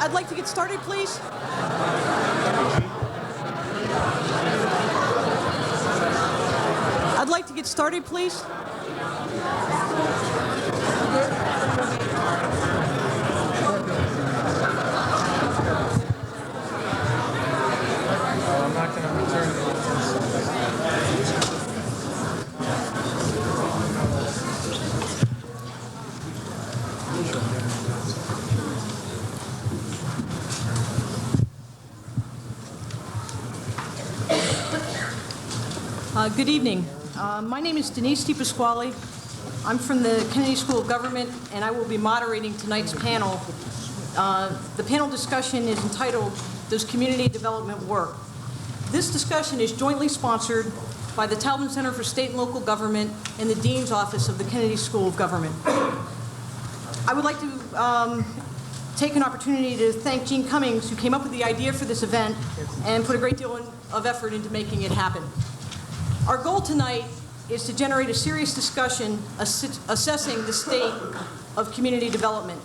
I'd like to get started, please. I'd like to get started, please. I'm not going to return it. Good evening. My name is Denise DiPasquale. I'm from the Kennedy School of Government, and I will be moderating tonight's panel. The panel discussion is entitled, Does Community Development Work? This discussion is jointly sponsored by the Taubman Center for State and Local Government and the Dean's Office of the Kennedy School of Government. I would like to take an opportunity to thank Gene Cummings, who came up with the idea for this event and put a great deal of effort into making it happen. Our goal tonight is to generate a serious discussion assessing the state of community development.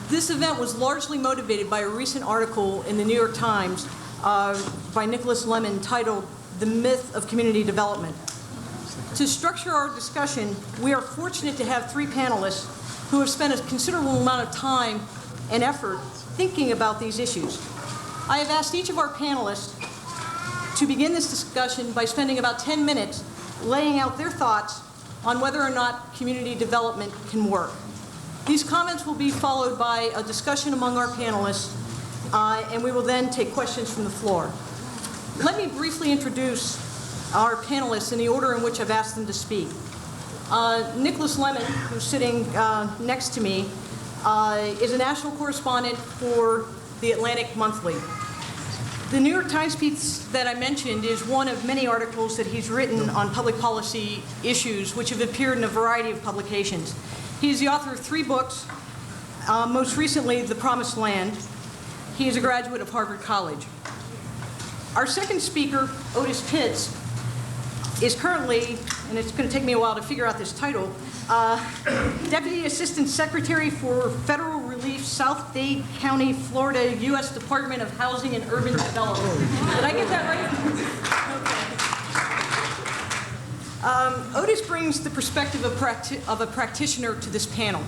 This event was largely motivated by a recent article in the New York Times by Nicholas Lemann titled, "The Myth of Community Development." To structure our discussion, we are fortunate to have three panelists who have spent a considerable amount of time and effort thinking about these issues. I have asked each of our panelists to begin this discussion by spending about 10 minutes laying out their thoughts on whether or not community development can work. These comments will be followed by a discussion among our panelists, and we will then take questions from the floor. Let me briefly introduce our panelists in the order in which I've asked them to speak. Nicholas Lemann, who's sitting next to me, is a national correspondent for the Atlantic Monthly. The New York Times piece that I mentioned is one of many articles that he's written on public policy issues, which have appeared in a variety of publications. He is the author of 3 books, most recently, The Promised Land. He is a graduate of Harvard College. Our second speaker, Otis Pitts, is currently, and it's going to take me a while to figure out this title, Deputy Assistant Secretary for Federal Relief, South Dade County, Florida, U.S. Department of Housing and Urban Development. Did I get that right? Okay. Otis brings the perspective of a practitioner to this panel.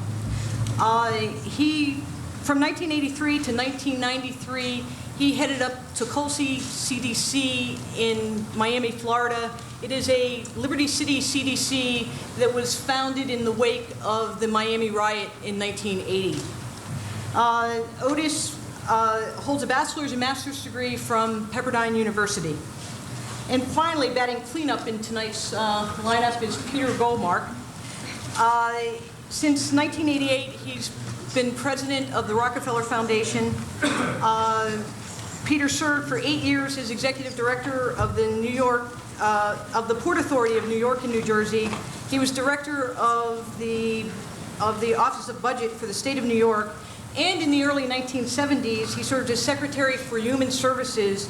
From 1983 to 1993, he headed up Tulsi CDC in Miami, Florida. It is a Liberty City CDC that was founded in the wake of the Miami riot in 1980. Otis holds a bachelor's and master's degree from Pepperdine University. And finally, batting cleanup in tonight's lineup is Peter Goldmark. Since 1988, he's been president of the Rockefeller Foundation. Peter served for 8 years as executive director of the Port Authority of New York and New Jersey. He was director of the Office of Budget for the state of New York. And in the early 1970s, he served as Secretary for Human Services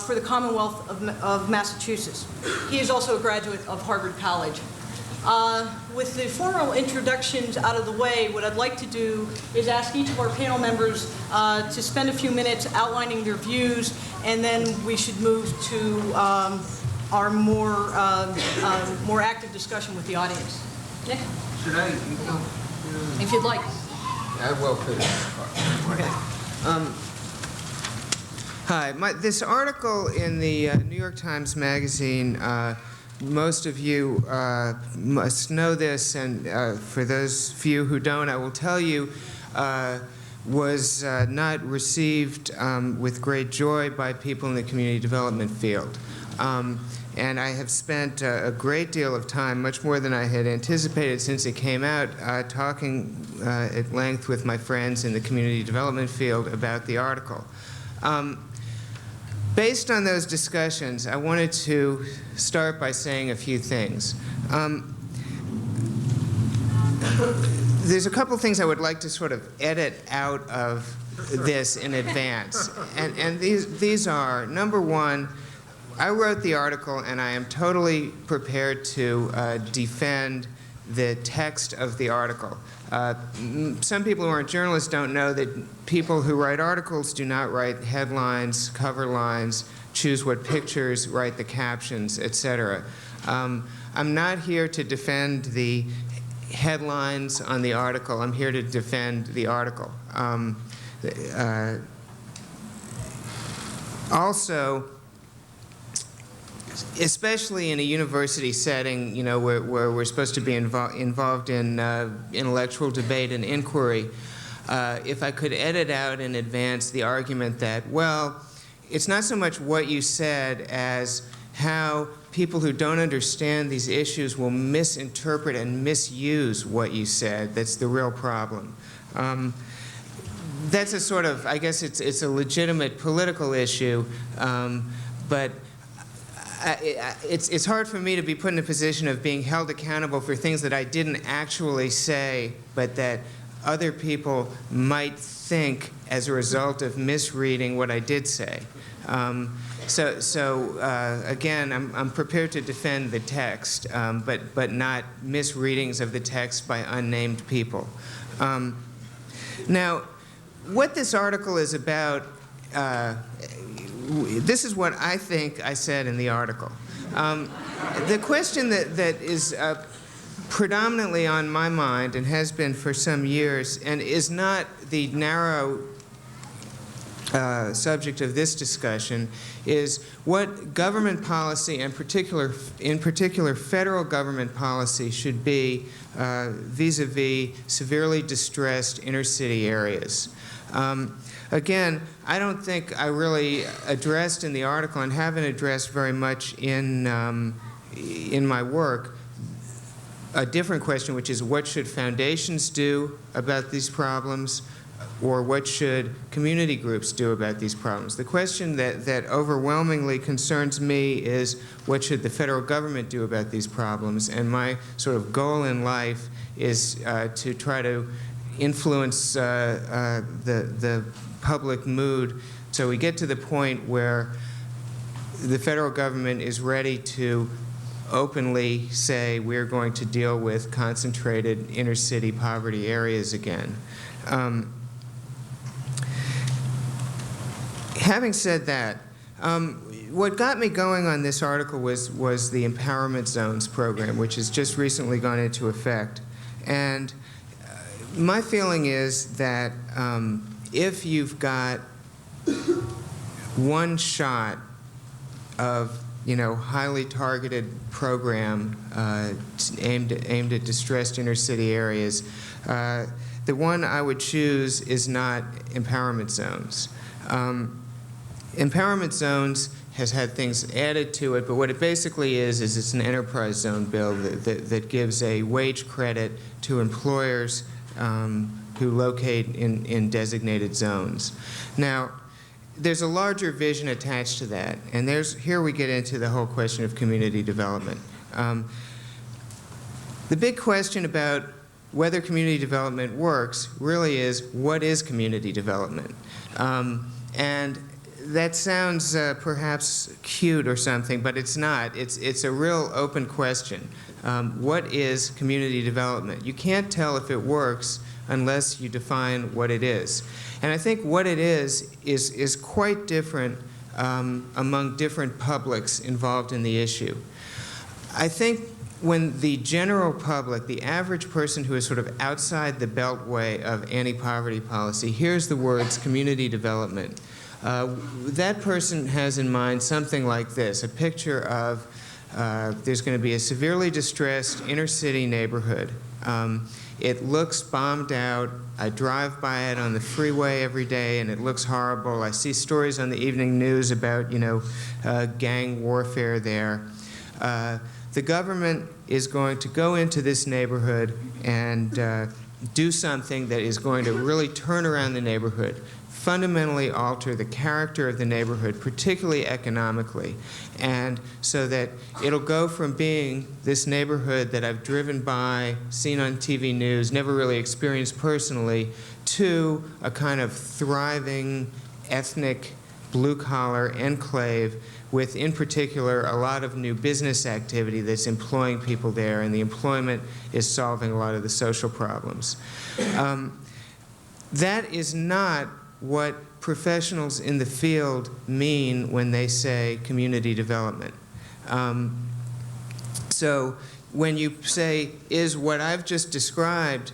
for the Commonwealth of Massachusetts. He is also a graduate of Harvard College. With the formal introductions out of the way, what I'd like to do is ask each of our panel members to spend a few minutes outlining their views, and then we should move to our more active discussion with the audience. Nick? Should I? If you'd like. I will, please. Okay. Hi. This article in the New York Times Magazine, most of you must know this, and for those few who don't, I will tell you, was not received with great joy by people in the community development field. And I have spent a great deal of time, much more than I had anticipated since it came out, talking at length with my friends in the community development field about the article. Based on those discussions, I wanted to start by saying a few things. There's a couple things I would like to sort of edit out of this in advance. And these are, number one, I wrote the article and I am totally prepared to defend the text of the article. Some people who aren't journalists don't know that people who write articles do not write headlines, cover lines, choose what pictures, write the captions, etc. I'm not here to defend the headlines on the article. I'm here to defend the article. Also, especially in a university setting, you know, where we're supposed to be involved in intellectual debate and inquiry, if I could edit out in advance the argument that, well, it's not so much what you said as how people who don't understand these issues will misinterpret and misuse what you said that's the real problem. That's a sort of, I guess it's a legitimate political issue, but it's hard for me to be put in a position of being held accountable for things that I didn't actually say, but that other people might think as a result of misreading what I did say. Again, I'm prepared to defend the text, but not misreadings of the text by unnamed people. Now, what this article is about, this is what I think I said in the article. The question that is predominantly on my mind and has been for some years and is not the narrow subject of this discussion is what government policy, and in particular federal government policy, should be vis-a-vis severely distressed inner city areas. Again, I don't think I really addressed in the article and haven't addressed very much in my work a different question, which is what should foundations do about these problems, or what should community groups do about these problems? The question that overwhelmingly concerns me is what should the federal government do about these problems? And my sort of goal in life is to try to influence the public mood so we get to the point where the federal government is ready to openly say we're going to deal with concentrated inner-city poverty areas again. Having said that, what got me going on this article was the Empowerment Zones program, which has just recently gone into effect. And my feeling is that if you've got one shot of highly targeted program aimed at distressed inner city areas, the one I would choose is not empowerment zones. Empowerment zones has had things added to it, but what it basically is it's an enterprise zone bill that gives a wage credit to employers who locate in designated zones. Now, there's a larger vision attached to that, and here we get into the whole question of community development. The big question about whether community development works really is, what is community development? And that sounds perhaps cute or something, but it's not. It's a real open question. What is community development? You can't tell if it works unless you define what it is. And I think what it is quite different among different publics involved in the issue. I think when the general public, the average person who is sort of outside the beltway of anti-poverty policy, hears the words community development, that person has in mind something like this, a picture of there's going to be a severely distressed inner city neighborhood. It looks bombed out. I drive by it on the freeway every day, and it looks horrible. I see stories on the evening news about, gang warfare there. The government is going to go into this neighborhood and do something that is going to really turn around the neighborhood, fundamentally alter the character of the neighborhood, particularly economically, and so that it'll go from being this neighborhood that I've driven by, seen on TV news, never really experienced personally, to a kind of thriving, ethnic, blue-collar enclave with, in particular, a lot of new business activity that's employing people there, and the employment is solving a lot of the social problems. That is not what professionals in the field mean when they say community development. So when you say, is what I've just described,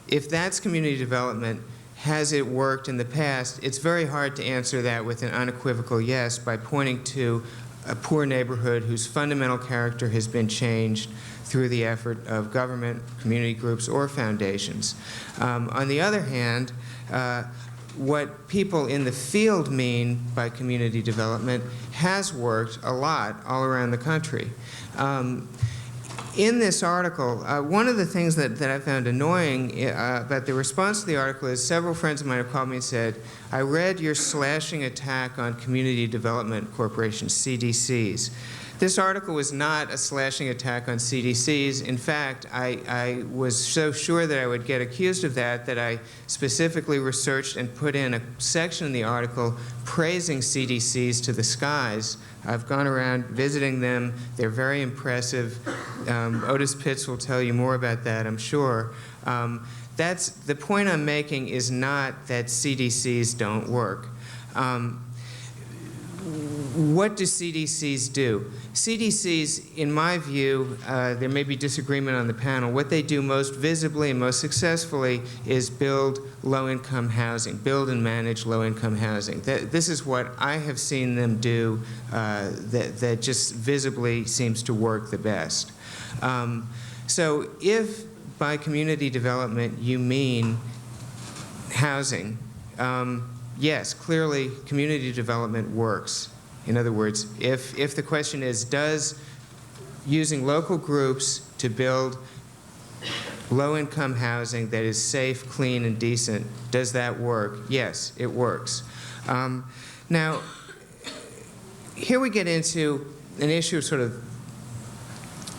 if that's community development, has it worked in the past? It's very hard to answer that with an unequivocal yes by pointing to a poor neighborhood whose fundamental character has been changed through the effort of government, community groups, or foundations. On the other hand, what people in the field mean by community development has worked a lot all around the country. In this article, one of the things that I found annoying about the response to the article is several friends of mine have called me and said, I read your slashing attack on community development corporations, CDCs. This article was not a slashing attack on CDCs. In fact, I was so sure that I would get accused of that I specifically researched and put in a section in the article praising CDCs to the skies. I've gone around visiting them. They're very impressive. Otis Pitts will tell you more about that, I'm sure. That's the point I'm making is not that CDCs don't work. What do CDCs do? CDCs, in my view, there may be disagreement on the panel, what they do most visibly and most successfully is build low-income housing, build and manage low-income housing. This is what I have seen them do that just visibly seems to work the best. So if by community development you mean housing, yes, clearly community development works. In other words, if the question is, does using local groups to build low-income housing that is safe, clean, and decent, does that work? Yes, it works. Now, here we get into an issue of sort of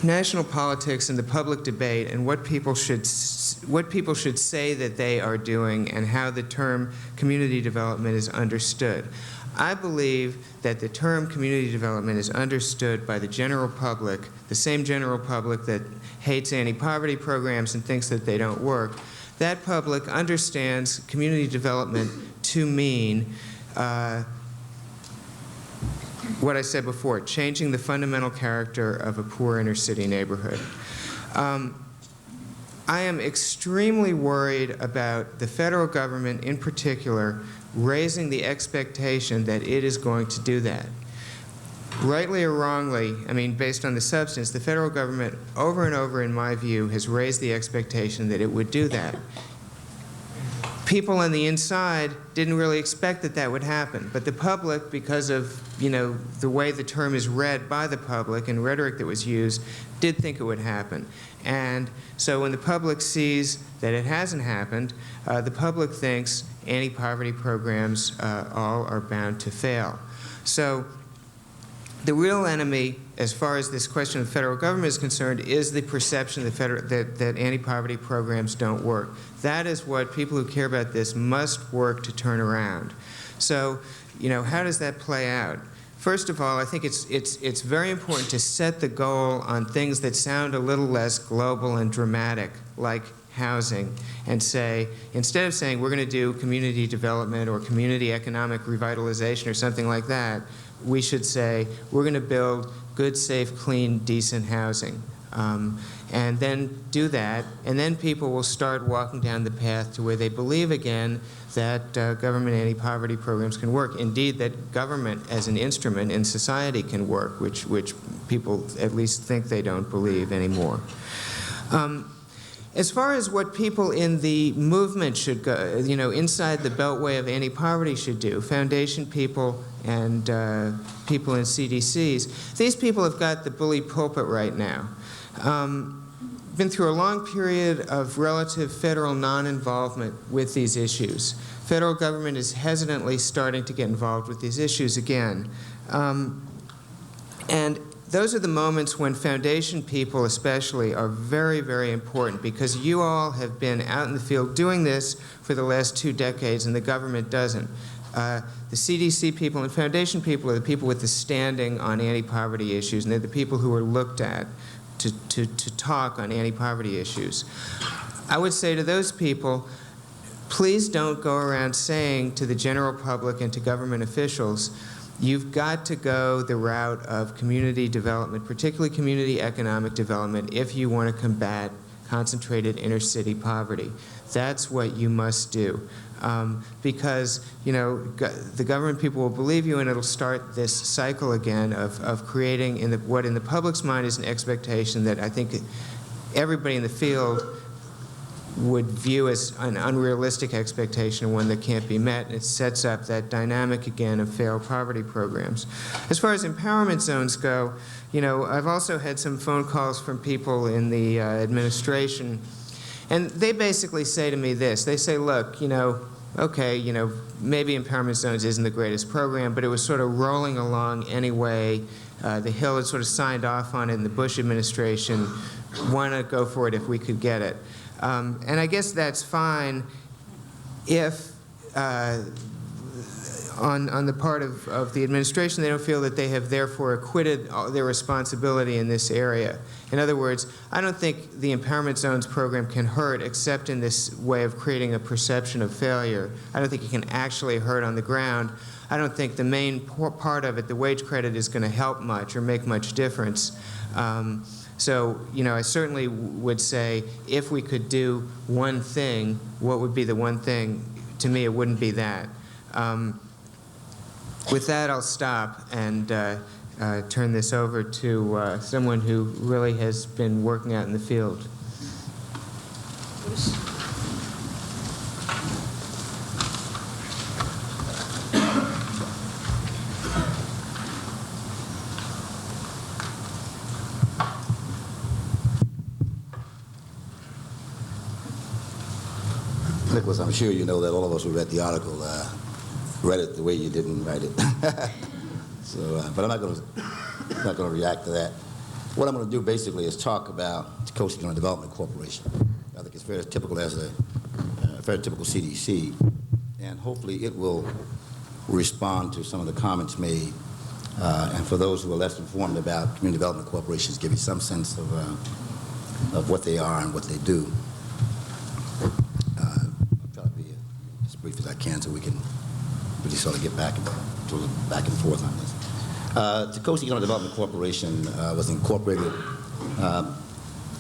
national politics and the public debate and what people should say that they are doing and how the term community development is understood. I believe that the term community development is understood by the general public, the same general public that hates anti-poverty programs and thinks that they don't work. That public understands community development to mean what I said before, changing the fundamental character of a poor inner city neighborhood. I am extremely worried about the federal government in particular raising the expectation that it is going to do that. Rightly or wrongly, I mean, based on the substance, the federal government over and over, in my view, has raised the expectation that it would do that. People on the inside didn't really expect that that would happen, but the public, because of, you know, the way the term is read by the public and rhetoric that was used, did think it would happen. And so when the public sees that it hasn't happened, the public thinks anti-poverty programs all are bound to fail. So the real enemy, as far as this question of the federal government is concerned, is the perception that anti-poverty programs don't work. That is what people who care about this must work to turn around. So, you know, how does that play out? First of all, I think it's very important to set the goal on things that sound a little less global and dramatic, like housing, and say, instead of saying we're going to do community development or community economic revitalization or something like that, we should say we're going to build good, safe, clean, decent housing. And then do that, and then people will start walking down the path to where they believe again that government anti-poverty programs can work. Indeed, that government as an instrument in society can work, which people at least think they don't believe anymore. As far as what people in the movement should go, you know, inside the beltway of anti-poverty should do, foundation people and people in CDCs, these people have got the bully pulpit right now. Been through a long period of relative federal non-involvement with these issues. Federal government is hesitantly starting to get involved with these issues again. And those are the moments when foundation people especially are very, very important, because you all have been out in the field doing this for the last 2 decades and the government doesn't. The CDC people and foundation people are the people with the standing on anti-poverty issues, and they're the people who are looked at to talk on anti-poverty issues. I would say to those people, please don't go around saying to the general public and to government officials, you've got to go the route of community development, particularly community economic development, if you want to combat concentrated inner city poverty. That's what you must do. Because, you know, the government people will believe you, and it'll start this cycle again of creating what in the public's mind is an expectation that I think everybody in the field would view as an unrealistic expectation, one that can't be met, and it sets up that dynamic again of failed poverty programs. As far as empowerment zones go, you know, I've also had some phone calls from people in the administration, and they basically say to me this. They say, look, you know, okay, you know, maybe empowerment zones isn't the greatest program, but it was sort of rolling along anyway. The Hill had sort of signed off on it in the Bush administration. Why not go for it if we could get it? And I guess that's fine if, on the part of the administration, they don't feel that they have therefore acquitted their responsibility in this area. In other words, I don't think the Empowerment Zones program can hurt except in this way of creating a perception of failure. I don't think it can actually hurt on the ground. I don't think the main part of it, the wage credit, is going to help much or make much difference. So, you know, I certainly would say if we could do one thing, what would be the one thing? To me, it wouldn't be that. With that, I'll stop and turn this over to someone who really has been working out in the field. Nicholas, I'm sure you know that all of us who read the article read it the way you didn't write it. So, but I'm not going to react to that. What I'm going to do basically is talk about the Coast Regional Development Corporation. I think it's very typical as a very typical CDC, and hopefully it will respond to some of the comments made. And for those who are less informed about community development corporations, give you some sense of what they are and what they do. I'll try to be as brief as I can so we can really sort of get back and forth on this. Tacosa Economic Development Corporation was incorporated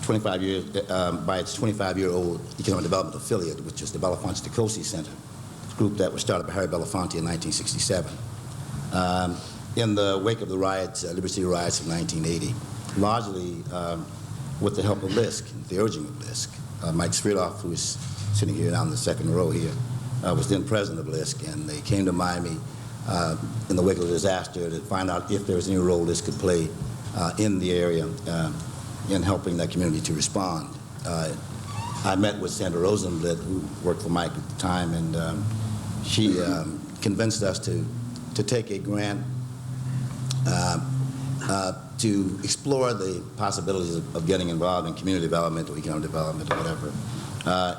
25 years by its 25-year-old economic development affiliate, which is the Belafonte Tacosa Center, a group that was started by Harry Belafonte in 1967. In the wake of the riots, Liberty City riots of 1980, largely with the help of LISC, the urging of LISC. Mike Svrloff, who is sitting here down in the second row here, was then president of LISC, and they came to Miami in the wake of the disaster to find out if there was any role LISC could play in the area in helping that community to respond. I met with Sandra Rosenblit, who worked for Mike at the time, and she convinced us to take a grant to explore the possibilities of getting involved in community development or economic development or whatever.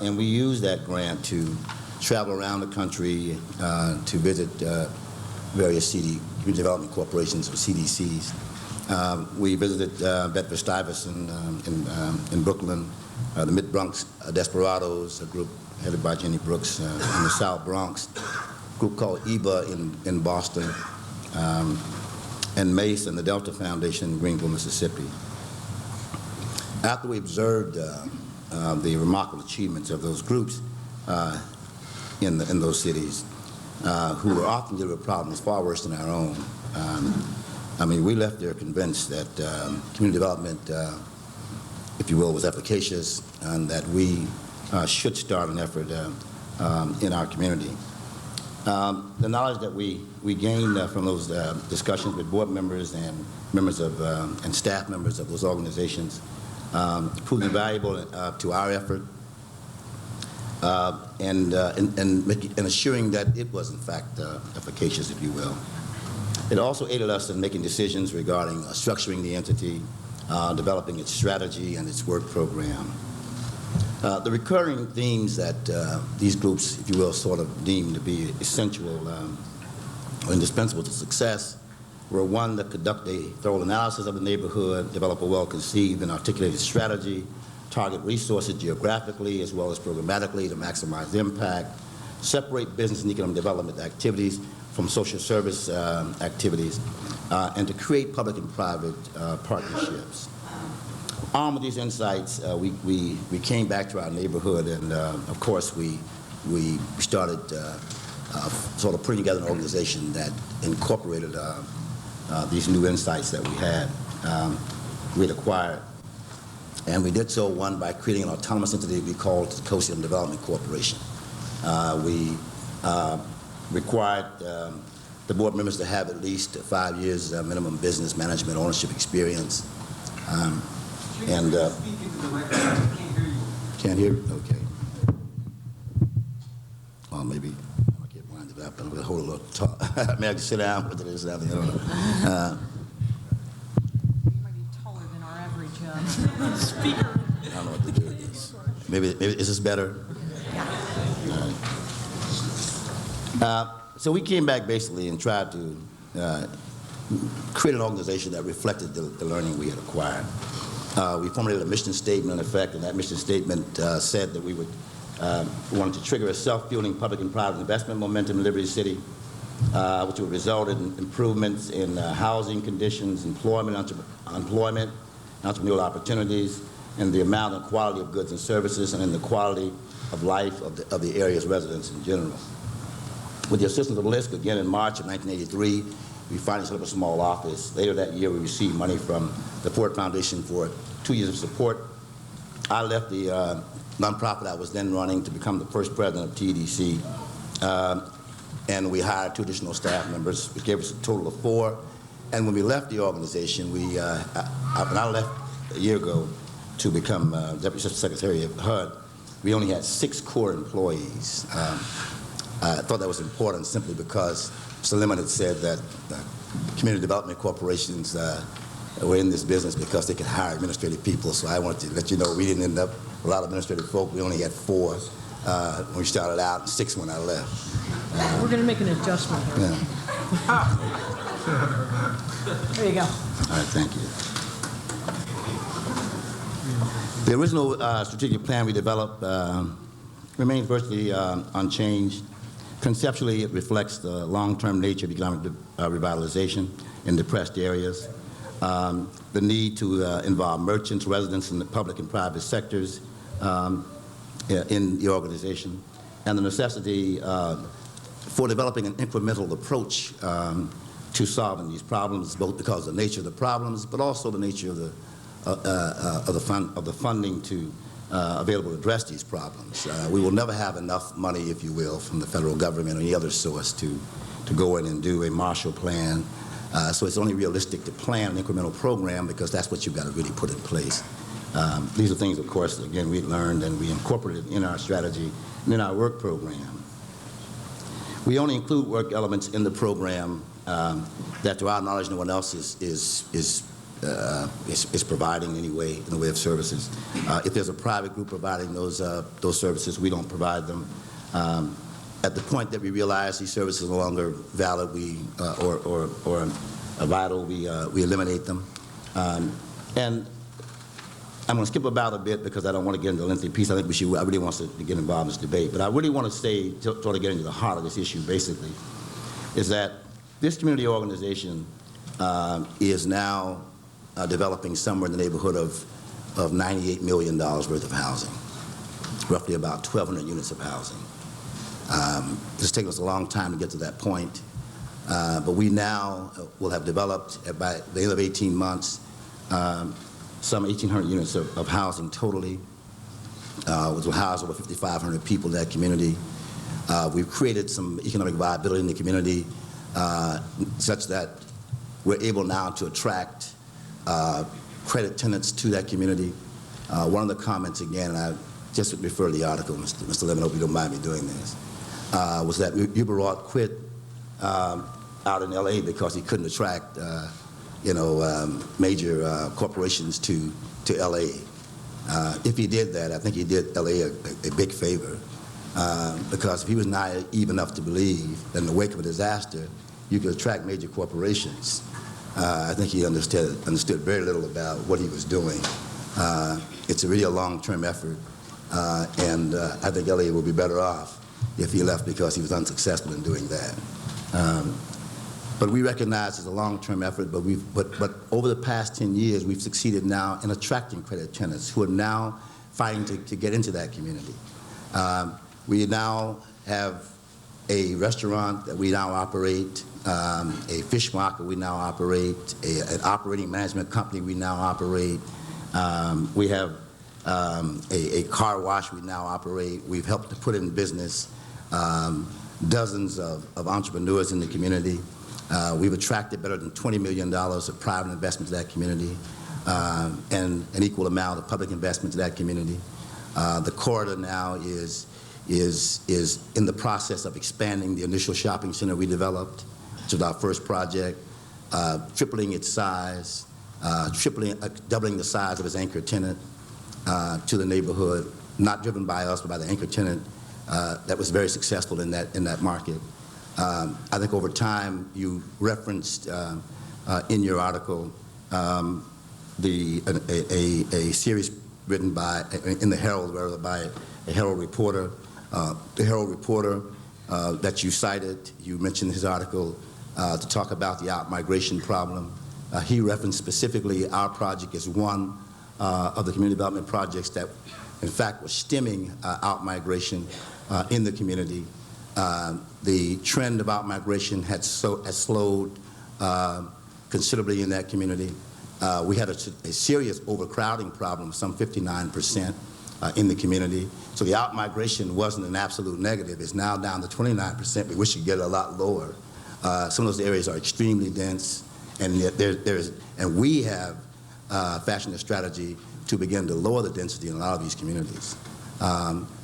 And we used that grant to travel around the country to visit various community development corporations or CDCs. We visited Bedford-Stuyvesant in Brooklyn, the Mid-Bronx Desperados, a group headed by Jenny Brooks in the South Bronx, a group called EBA in Boston, and MACE and the Delta Foundation in Greenville, Mississippi. After we observed the remarkable achievements of those groups in those cities, who were often dealing with problems far worse than our own, I mean, we left there convinced that community development, if you will, was efficacious, and that we should start an effort in our community. The knowledge that we gained from those discussions with board members and members of and staff members of those organizations proved invaluable to our effort, and assuring that it was in fact efficacious, if you will. It also aided us in making decisions regarding structuring the entity, developing its strategy and its work program. The recurring themes that these groups, if you will, sort of deemed to be essential or indispensable to success were: one, to conduct a thorough analysis of the neighborhood, develop a well-conceived and articulated strategy, target resources geographically as well as programmatically to maximize impact, separate business and economic development activities from social service activities, and to create public and private partnerships. Armed with these insights, we came back to our neighborhood, and of course we started sort of putting together an organization that incorporated these new insights that we had we'd acquired. And we did so, one, by creating an autonomous entity we called the Tacosa Development Corporation. We required the board members to have at least 5 years minimum business management ownership experience. And can't hear you? Okay. Well, maybe I'll get winded up and we'll hold a little talk. Maybe I can sit down with this. I don't know. You might be taller than our average speaker. I don't know what to do with this. Maybe is this better? So we came back basically and tried to create an organization that reflected the learning we had acquired. We formulated a mission statement, in effect, and that mission statement said that we wanted to trigger a self-fueling public and private investment momentum in Liberty City, which would result in improvements in housing conditions, employment, entrepreneurial opportunities, and the amount and quality of goods and services, and in the quality of life of the area's residents in general. With the assistance of LISC, again in March of 1983, we finally set up a small office. Later that year, we received money from the Ford Foundation for 2 years of support. I left the nonprofit I was then running to become the first president of TDC, and we hired 2 additional staff members, which gave us a total of 4. And when we left the organization, when I left a year ago to become Deputy Secretary of HUD, we only had 6 core employees. I thought that was important simply because Mr. Lemann had said that community development corporations were in this business because they could hire administrative people. So I wanted to let you know we didn't end up with a lot of administrative folk. We only had 4. when we started out, and 6 when I left. We're going to make an adjustment here. Yeah. There you go. All right, thank you. The original strategic plan we developed remains virtually unchanged. Conceptually, it reflects the long-term nature of economic revitalization in depressed areas, the need to involve merchants, residents in the public and private sectors in the organization, and the necessity for developing an incremental approach to solving these problems, both because of the nature of the problems, but also the nature of the funding available to address these problems. We will never have enough money, if you will, from the federal government or any other source to go in and do a Marshall Plan. So it's only realistic to plan an incremental program because that's what you've got to really put in place. These are things, of course, that, again, we learned and we incorporated in our strategy and in our work program. We only include work elements in the program that, to our knowledge, no one else is providing anyway in the way of services. If there's a private group providing those services, we don't provide them. At the point that we realize these services are no longer valid, or vital, we eliminate them. And I'm going to skip about a bit because I don't want to get into a lengthy piece. I think I really want to get involved in this debate. But I really want to say, sort of get into the heart of this issue, basically, is that this community organization is now developing somewhere in the neighborhood of $98 million worth of housing, roughly about 1,200 units of housing. It's taken us a long time to get to that point, but we now will have developed, by the end of 18 months, some 1,800 units of housing totally, which will house over 5,500 people in that community. We've created some economic viability in the community such that we're able now to attract credit tenants to that community. One of the comments, again, and I just would refer to the article, Mr. Lemann, hope you don't mind me doing this, was that Uberot quit out in LA because he couldn't attract major corporations to LA. If he did that, I think he did LA a big favor, because if he was naive enough to believe that in the wake of a disaster, you could attract major corporations, I think he understood very little about what he was doing. It's really a long-term effort, and I think LA will be better off if he left because he was unsuccessful in doing that. But we recognize it's a long-term effort, but over the past 10 years, we've succeeded now in attracting credit tenants who are now fighting to get into that community. We now have a restaurant that we now operate, a fish market we now operate, an operating management company we now operate. We have a car wash we now operate. We've helped to put in business dozens of entrepreneurs in the community. We've attracted better than $20 million of private investment to that community, and an equal amount of public investment to that community. The corridor now is in the process of expanding the initial shopping center we developed, which was our first project, tripling its size, doubling the size of its anchor tenant to the neighborhood, not driven by us, but by the anchor tenant that was very successful in that market. I think over time, you referenced in your article a series written in the Herald, rather, by a Herald reporter. The Herald reporter that you cited, you mentioned his article to talk about the out-migration problem. He referenced specifically our project as one of the community development projects that, in fact, was stemming out-migration in the community. The trend of out-migration has slowed considerably in that community. We had a serious overcrowding problem, some 59% in the community. So the out-migration wasn't an absolute negative. It's now down to 29%. We wish we could get it a lot lower. Some of those areas are extremely dense, and and we have fashioned a strategy to begin to lower the density in a lot of these communities.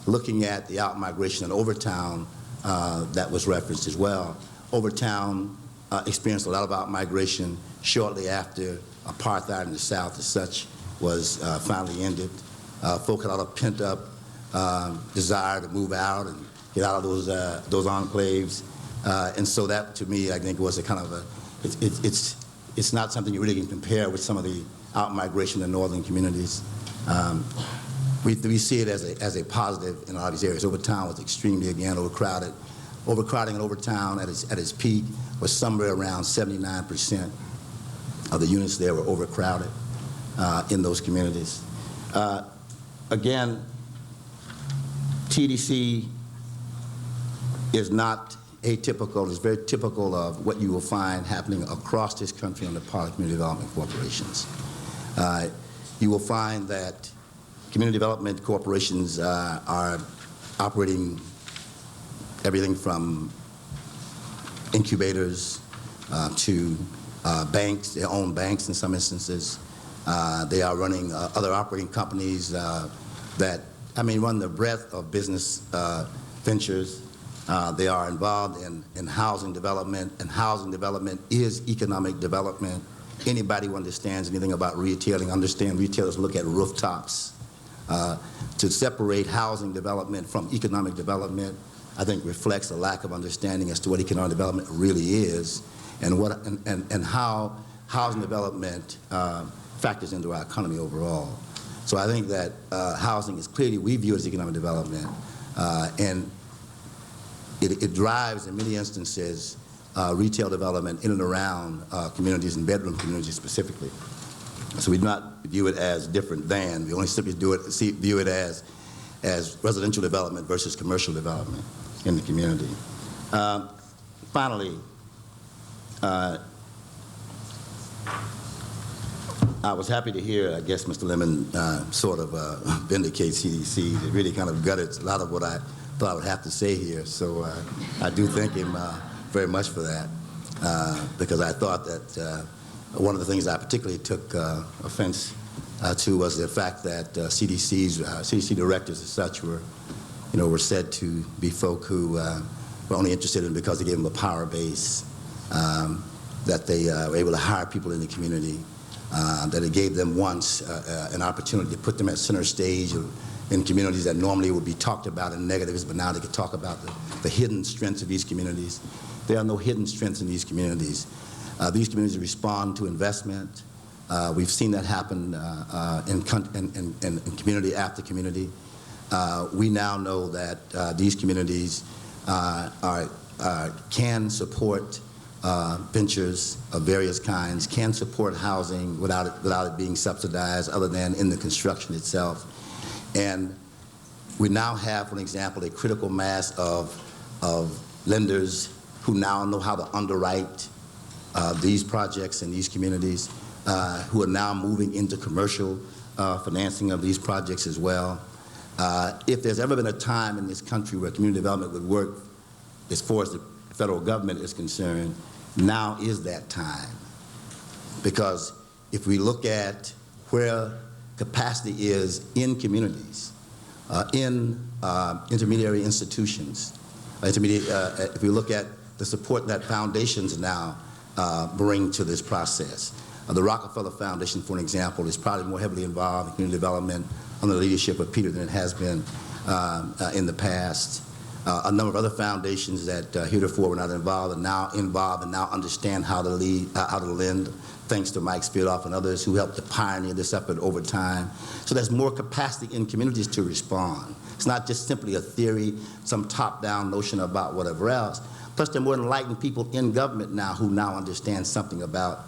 Looking at the out-migration in Overtown, that was referenced as well. Overtown experienced a lot of out-migration shortly after apartheid in the South as such was finally ended. Folk had a lot of pent-up desire to move out and get out of those enclaves. And so that, to me, I think was a kind of a, it's not something you really can compare with some of the out-migration in northern communities. We see it as a positive in a lot of these areas. Overtown was extremely, again, overcrowded. Overcrowding in Overtown at its peak was somewhere around 79% of the units there were overcrowded in those communities. Again, TDC is not atypical. It's very typical of what you will find happening across this country on the part of community development corporations. You will find that community development corporations are operating everything from incubators to banks, their own banks in some instances. They are running other operating companies that, run the breadth of business ventures. They are involved in housing development, and housing development is economic development. Anybody who understands anything about retailing understands retailers look at rooftops. To separate housing development from economic development, I think reflects a lack of understanding as to what economic development really is and how housing development factors into our economy overall. So I think that housing is clearly, we view it as economic development, and it drives, in many instances, retail development in and around communities and bedroom communities specifically. So we do not view it as different than, we only simply view it as residential development versus commercial development in the community. Finally, I was happy to hear, I guess, Mr. Lemann sort of vindicate CDC. It really kind of gutted a lot of what I thought I would have to say here. So I do thank him very much for that, because I thought that one of the things I particularly took offense to was the fact that CDC directors as such were said to be folk who were only interested in because they gave them a power base, that they were able to hire people in the community, that it gave them once an opportunity to put them at center stage in communities that normally would be talked about in negatives, but now they could talk about the hidden strengths of these communities. There are no hidden strengths in these communities. These communities respond to investment. We've seen that happen in community after community. We now know that these communities can support ventures of various kinds, can support housing without it being subsidized other than in the construction itself. And we now have, for example, a critical mass of lenders who now know how to underwrite these projects in these communities, who are now moving into commercial financing of these projects as well. If there's ever been a time in this country where community development would work as far as the federal government is concerned, now is that time. Because if we look at where capacity is in communities, in intermediary institutions, if we look at the support that foundations now bring to this process. The Rockefeller Foundation, for an example, is probably more heavily involved in community development under the leadership of Peter than it has been in the past. A number of other foundations that heretofore were not involved and now understand how to lend, thanks to Mike Speardoff and others who helped to pioneer this effort over time. So there's more capacity in communities to respond. It's not just simply a theory, some top-down notion about whatever else. Plus, there are more enlightened people in government now who now understand something about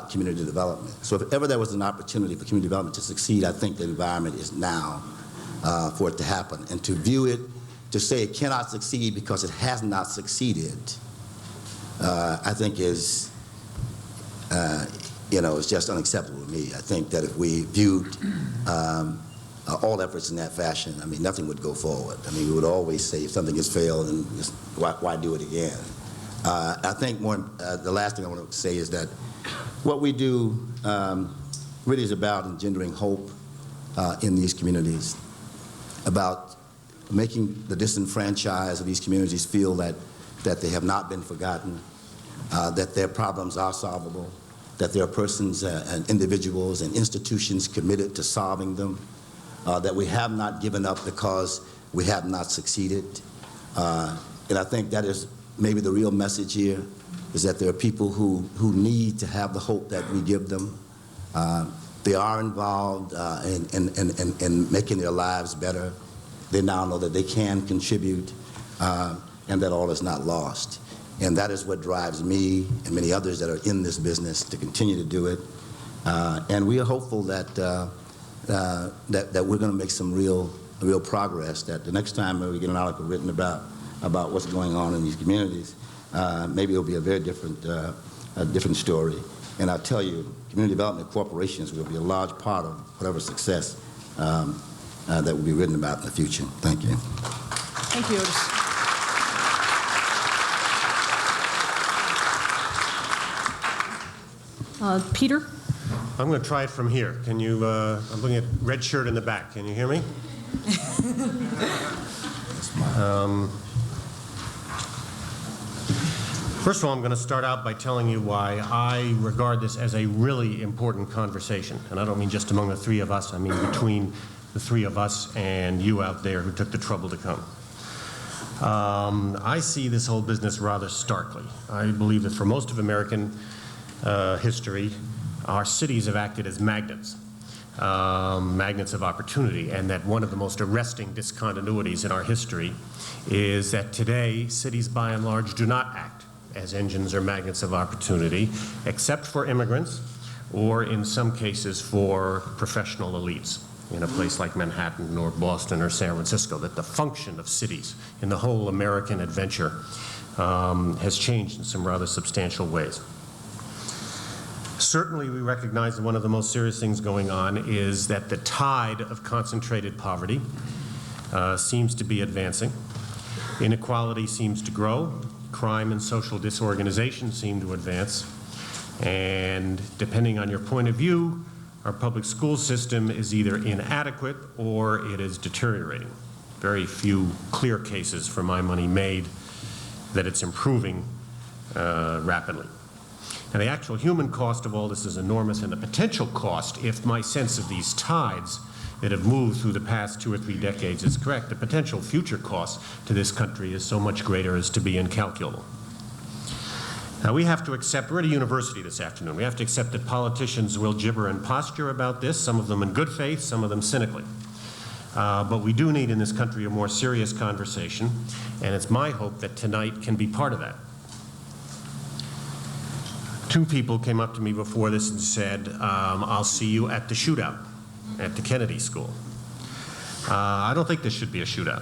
community development. So if ever there was an opportunity for community development to succeed, I think the environment is now for it to happen. And to view it, to say it cannot succeed because it has not succeeded, I think is, it's just unacceptable to me. I think that if we viewed all efforts in that fashion, nothing would go forward. We would always say if something has failed, then why do it again? I think the last thing I want to say is that what we do really is about engendering hope in these communities, about making the disenfranchised of these communities feel that they have not been forgotten, that their problems are solvable, that there are persons and individuals and institutions committed to solving them. that we have not given up because we have not succeeded. And I think that is maybe the real message here, is that there are people who need to have the hope that we give them. They are involved in making their lives better. They now know that they can contribute and that all is not lost. And that is what drives me and many others that are in this business to continue to do it. And we are hopeful that that we're going to make some real progress, that the next time we get an article written about what's going on in these communities, maybe it'll be a very different story. And I'll tell you, community development corporations will be a large part of whatever success that will be written about in the future. Thank you. Thank you, Otis. Peter? I'm going to try it from here. Can you, I'm looking at red shirt in the back. Can you hear me? First of all, I'm going to start out by telling you why I regard this as a really important conversation. And I don't mean just among the three of us. I mean between the three of us and you out there who took the trouble to come. I see this whole business rather starkly. I believe that for most of American history, our cities have acted as magnets, magnets of opportunity, and that one of the most arresting discontinuities in our history is that today cities by and large do not act as engines or magnets of opportunity, except for immigrants or in some cases for professional elites in a place like Manhattan or Boston or San Francisco, that the function of cities in the whole American adventure has changed in some rather substantial ways. Certainly, we recognize that one of the most serious things going on is that the tide of concentrated poverty seems to be advancing. Inequality seems to grow. Crime and social disorganization seem to advance. And depending on your point of view, our public school system is either inadequate or it is deteriorating. Very few clear cases, for my money, made that it's improving rapidly. And the actual human cost of all this is enormous, and the potential cost, if my sense of these tides that have moved through the past 2 or 3 decades is correct, the potential future cost to this country is so much greater as to be incalculable. Now we have to accept, we're at a university this afternoon, we have to accept that politicians will gibber and posture about this, some of them in good faith, some of them cynically. But we do need in this country a more serious conversation, and it's my hope that tonight can be part of that. 2 people came up to me before this and said, I'll see you at the shootout at the Kennedy School. I don't think this should be a shootout.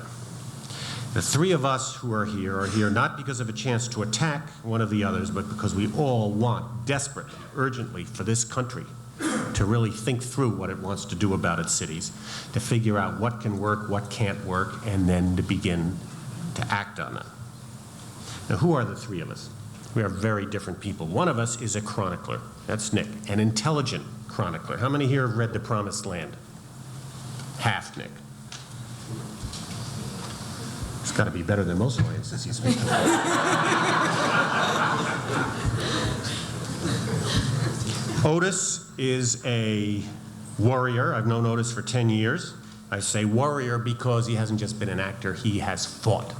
The 3 of us who are here not because of a chance to attack one of the others, but because we all want desperately, urgently for this country to really think through what it wants to do about its cities, to figure out what can work, what can't work, and then to begin to act on that. Now, who are the 3 of us? We are very different people. One of us is a chronicler. That's Nick, an intelligent chronicler. How many here have read The Promised Land? Half, Nick. It's got to be better than most audiences you speak to. Otis is a warrior. I've known Otis for 10 years. I say warrior because he hasn't just been an actor, he has fought.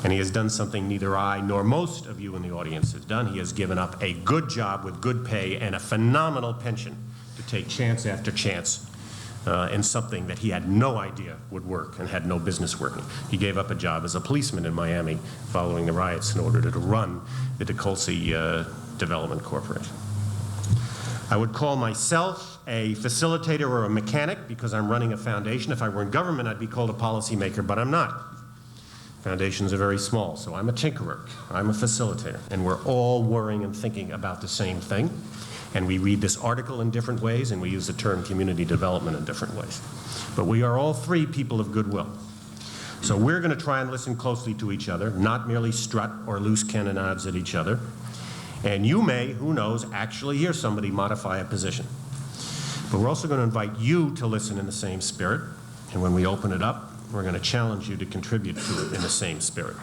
And he has done something neither I nor most of you in the audience have done. He has given up a good job with good pay and a phenomenal pension to take chance after chance in something that he had no idea would work and had no business working. He gave up a job as a policeman in Miami following the riots in order to run the DeColsey Development Corporation. I would call myself a facilitator or a mechanic because I'm running a foundation. If I were in government, I'd be called a policymaker, but I'm not. Foundations are very small, so I'm a tinkerer, I'm a facilitator, and we're all worrying and thinking about the same thing. And we read this article in different ways, and we use the term community development in different ways. But we are all 3 people of goodwill. So we're going to try and listen closely to each other, not merely strut or loose cannonades at each other. And you may, who knows, actually hear somebody modify a position. But we're also going to invite you to listen in the same spirit, and when we open it up, we're going to challenge you to contribute to it in the same spirit.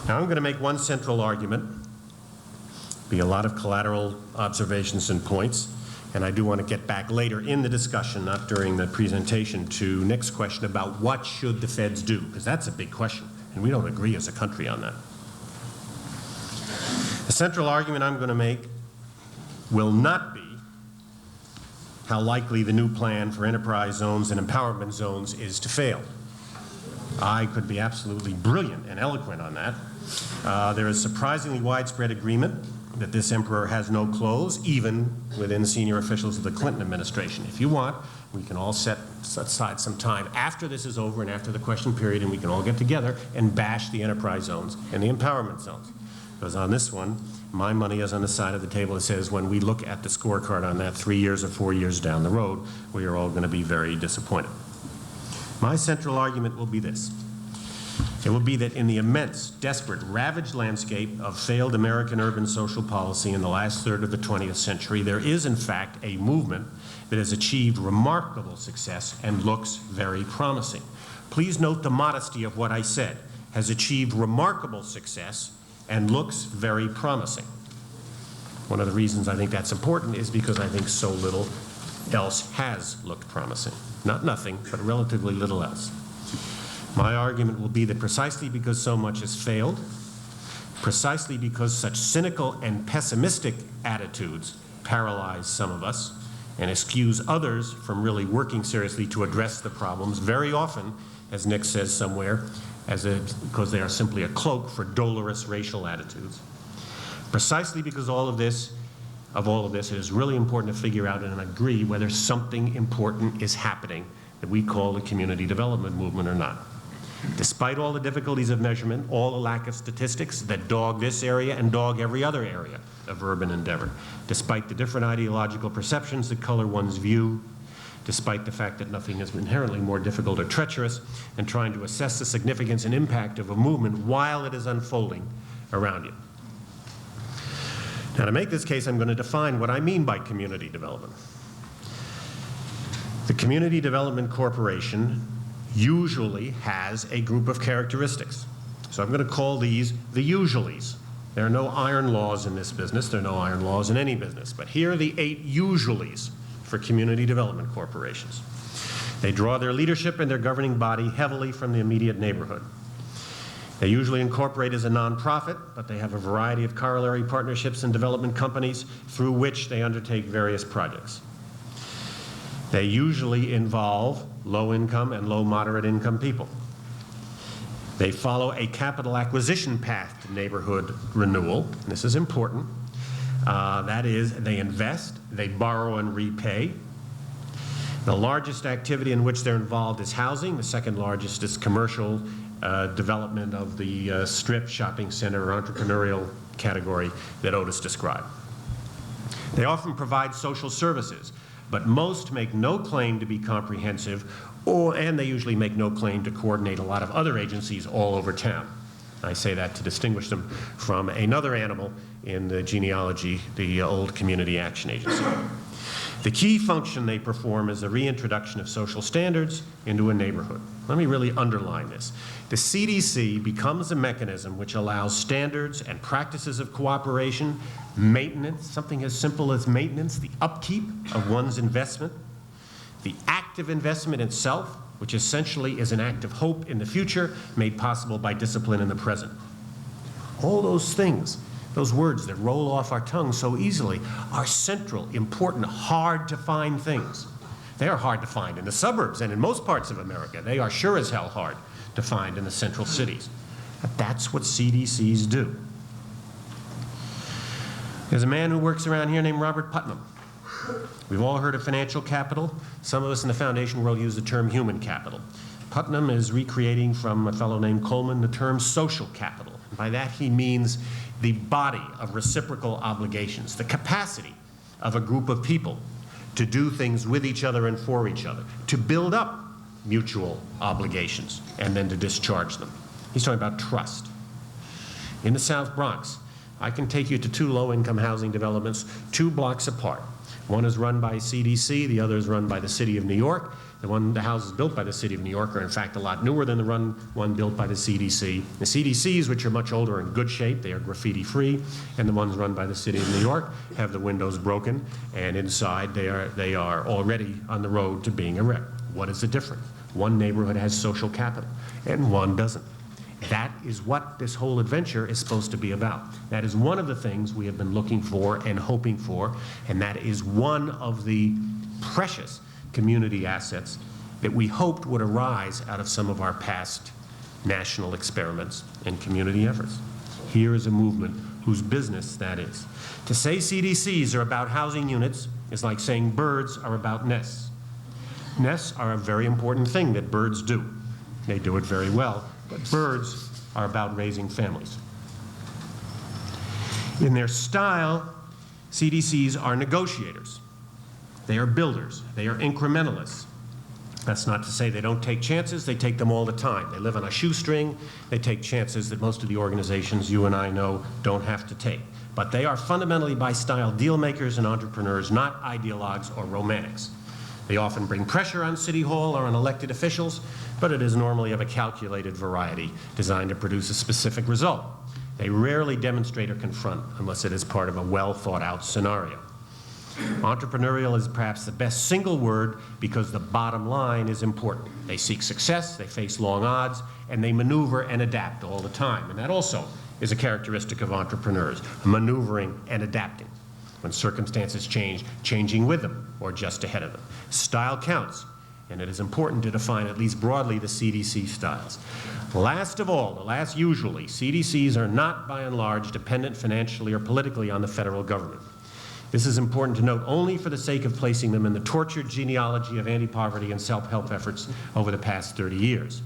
Now, I'm going to make one central argument, be a lot of collateral observations and points, And I do want to get back later in the discussion, not during the presentation, to Nick's question about what should the feds do, because that's a big question, and we don't agree as a country on that. The central argument I'm going to make will not be how likely the new plan for enterprise zones and empowerment zones is to fail. I could be absolutely brilliant and eloquent on that. There is surprisingly widespread agreement that this emperor has no clothes, even within senior officials of the Clinton administration. If you want, we can all set aside some time after this is over and after the question period, and we can all get together and bash the enterprise zones and the empowerment zones. Because on this one, my money is on the side of the table that says when we look at the scorecard on that 3 years or 4 years down the road, we are all going to be very disappointed. My central argument will be this. It will be that in the immense, desperate, ravaged landscape of failed American urban social policy in the last third of the 20th century, there is in fact a movement that has achieved remarkable success and looks very promising. Please note the modesty of what I said. Has achieved remarkable success and looks very promising. One of the reasons I think that's important is because I think so little else has looked promising. Not nothing, but relatively little else. My argument will be that precisely because so much has failed, precisely because such cynical and pessimistic attitudes paralyze some of us and excuse others from really working seriously to address the problems, very often, as Nick says somewhere, because they are simply a cloak for dolorous racial attitudes. Precisely because of all of this, it is really important to figure out and agree whether something important is happening that we call the community development movement or not. Despite all the difficulties of measurement, all the lack of statistics that dog this area and dog every other area of urban endeavor, despite the different ideological perceptions that color one's view, despite the fact that nothing is inherently more difficult or treacherous than trying to assess the significance and impact of a movement while it is unfolding around you. Now, to make this case, I'm going to define what I mean by community development. The Community Development Corporation usually has a group of characteristics. So I'm going to call these the usuallys. There are no iron laws in this business. There are no iron laws in any business. But here are the 8 usuallys for community development corporations. They draw their leadership and their governing body heavily from the immediate neighborhood. They usually incorporate as a nonprofit, but they have a variety of corollary partnerships and development companies through which they undertake various projects. They usually involve low-income and low-moderate income people. They follow a capital acquisition path to neighborhood renewal. This is important. That is, they invest, they borrow and repay. The largest activity in which they're involved is housing. The second largest is commercial development of the strip, shopping center, or entrepreneurial category that Otis described. They often provide social services, but most make no claim to be comprehensive, and they usually make no claim to coordinate a lot of other agencies all over town. I say that to distinguish them from another animal in the genealogy, the old Community Action Agency. The key function they perform is the reintroduction of social standards into a neighborhood. Let me really underline this. The CDC becomes a mechanism which allows standards and practices of cooperation, maintenance, something as simple as maintenance, the upkeep of one's investment, the active investment itself, which essentially is an act of hope in the future made possible by discipline in the present. All those things, those words that roll off our tongue so easily, are central, important, hard to find things. They are hard to find in the suburbs and in most parts of America. They are sure as hell hard to find in the central cities. But that's what CDCs do. There's a man who works around here named Robert Putnam. We've all heard of financial capital. Some of us in the foundation world use the term human capital. Putnam is recreating from a fellow named Coleman the term social capital. By that he means the body of reciprocal obligations, the capacity of a group of people to do things with each other and for each other, to build up mutual obligations and then to discharge them. He's talking about trust. In the South Bronx, I can take you to 2 low-income housing developments 2 blocks apart. One is run by CDC, the other is run by the City of New York. The houses built by the City of New York are in fact a lot newer than the one built by the CDC. The CDCs, which are much older, are in good shape. They are graffiti-free, and the ones run by the City of New York have the windows broken, and inside they are already on the road to being a wreck. What is the difference? One neighborhood has social capital, and one doesn't. That is what this whole adventure is supposed to be about. That is one of the things we have been looking for and hoping for, and that is one of the precious community assets that we hoped would arise out of some of our past national experiments and community efforts. Here is a movement whose business that is. To say CDCs are about housing units is like saying birds are about nests. Nests are a very important thing that birds do. They do it very well, but birds are about raising families. In their style, CDCs are negotiators. They are builders. They are incrementalists. That's not to say they don't take chances. They take them all the time. They live on a shoestring. They take chances that most of the organizations you and I know don't have to take. But they are fundamentally by style deal makers and entrepreneurs, not ideologues or romantics. They often bring pressure on City Hall or on elected officials, but it is normally of a calculated variety designed to produce a specific result. They rarely demonstrate or confront unless it is part of a well thought out scenario. Entrepreneurial is perhaps the best single word because the bottom line is important. They seek success, they face long odds, and they maneuver and adapt all the time. And that also is a characteristic of entrepreneurs, maneuvering and adapting. When circumstances change, changing with them or just ahead of them. Style counts, and it is important to define at least broadly the CDC styles. Last of all, usually, CDCs are not by and large dependent financially or politically on the federal government. This is important to note only for the sake of placing them in the tortured genealogy of anti-poverty and self-help efforts over the past 30 years.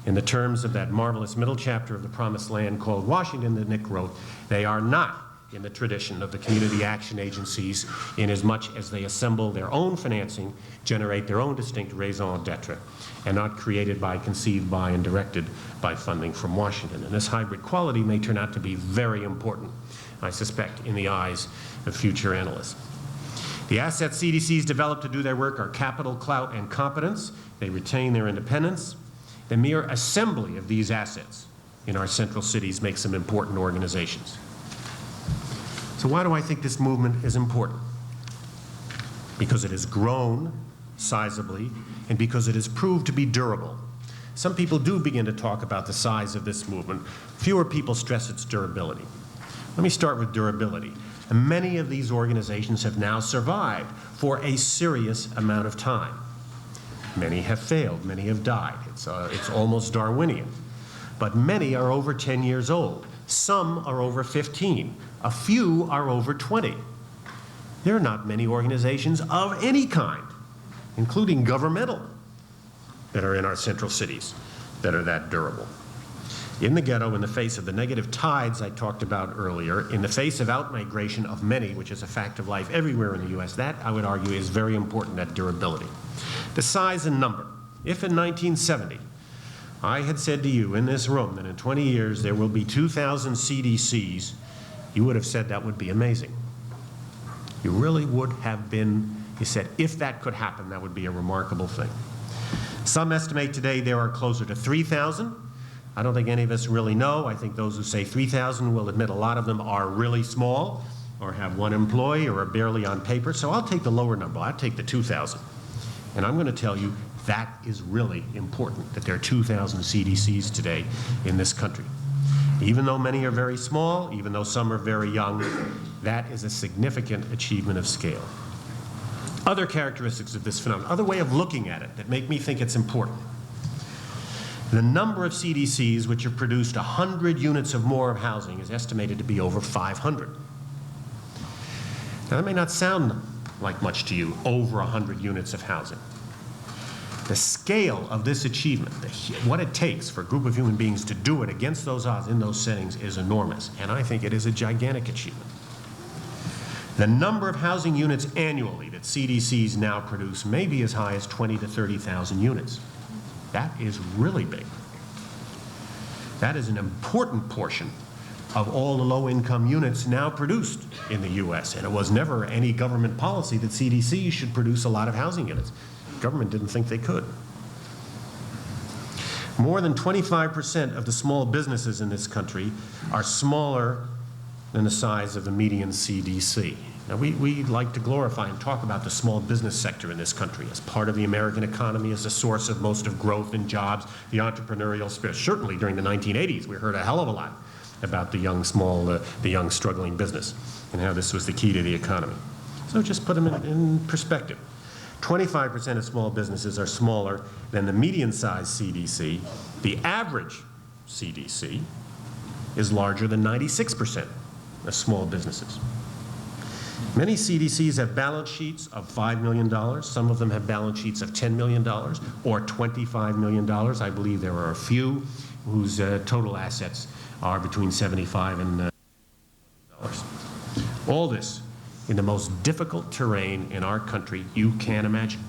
In the terms of that marvelous middle chapter of The Promised Land called Washington that Nick wrote, they are not in the tradition of the community action agencies in as much as they assemble their own financing, generate their own distinct raison d'etre, and not created by, conceived by, and directed by funding from Washington. And this hybrid quality may turn out to be very important, I suspect, in the eyes of future analysts. The assets CDCs develop to do their work are capital, clout, and competence. They retain their independence. The mere assembly of these assets in our central cities makes them important organizations. So why do I think this movement is important? Because it has grown sizably and because it has proved to be durable. Some people do begin to talk about the size of this movement. Fewer people stress its durability. Let me start with durability. And many of these organizations have now survived for a serious amount of time. Many have failed, many have died. It's almost Darwinian. But many are over 10 years old. Some are over 15. A few are over 20. There are not many organizations of any kind, including governmental, that are in our central cities that are that durable. In the ghetto, in the face of the negative tides I talked about earlier, in the face of outmigration of many, which is a fact of life everywhere in the U.S., that, I would argue, is very important, that durability. The size and number. If in 1970, I had said to you in this room that in 20 years there will be 2,000 CDCs, you would have said that would be amazing. You really would have been, you said, if that could happen, that would be a remarkable thing. Some estimate today there are closer to 3,000. I don't think any of us really know. I think those who say 3,000 will admit a lot of them are really small or have one employee or are barely on paper. So I'll take the lower number. I'll take the 2,000. And I'm going to tell you that is really important, that there are 2,000 CDCs today in this country. Even though many are very small, even though some are very young, that is a significant achievement of scale. Other characteristics of this phenomenon, other way of looking at it that make me think it's important. The number of CDCs which have produced 100 units or more of housing is estimated to be over 500. Now that may not sound like much to you, over 100 units of housing. The scale of this achievement, what it takes for a group of human beings to do it against those odds in those settings is enormous, and I think it is a gigantic achievement. The number of housing units annually that CDCs now produce may be as high as 20 to 30,000 units. That is really big. That is an important portion of all the low-income units now produced in the U.S., and it was never any government policy that CDC should produce a lot of housing units. Government didn't think they could. More than 25% of the small businesses in this country are smaller than the size of the median CDC. Now, we like to glorify and talk about the small business sector in this country as part of the American economy, as a source of most of growth and jobs, the entrepreneurial spirit. Certainly during the 1980s, we heard a hell of a lot about the young struggling business and how this was the key to the economy. So just put them in perspective. 25% of small businesses are smaller than the median-sized CDC. The average CDC is larger than 96% of small businesses. Many CDCs have balance sheets of $5 million. Some of them have balance sheets of $10 million or $25 million. I believe there are a few whose total assets are between $75 and all this in the most difficult terrain in our country you can imagine.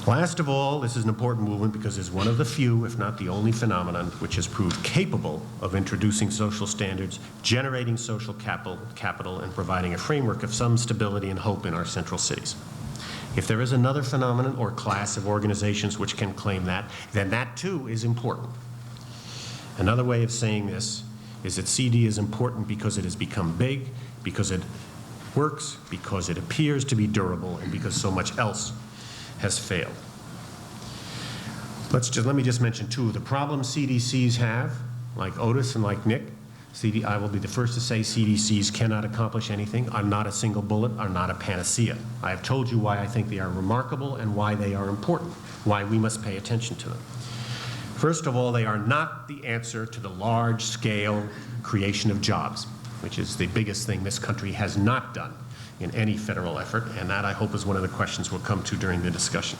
Last of all, this is an important movement because it's one of the few, if not the only phenomenon, which has proved capable of introducing social standards, generating social capital, and providing a framework of some stability and hope in our central cities. If there is another phenomenon or class of organizations which can claim that, then that too is important. Another way of saying this is that CD is important because it has become big, because it works, because it appears to be durable, and because so much else has failed. Let me just mention two of the problems CDCs have, like Otis and like Nick. I will be the first to say CDCs cannot accomplish anything, are not a single bullet, are not a panacea. I have told you why I think they are remarkable and why they are important, why we must pay attention to them. First of all, they are not the answer to the large-scale creation of jobs, which is the biggest thing this country has not done in any federal effort, and that I hope is one of the questions we'll come to during the discussion.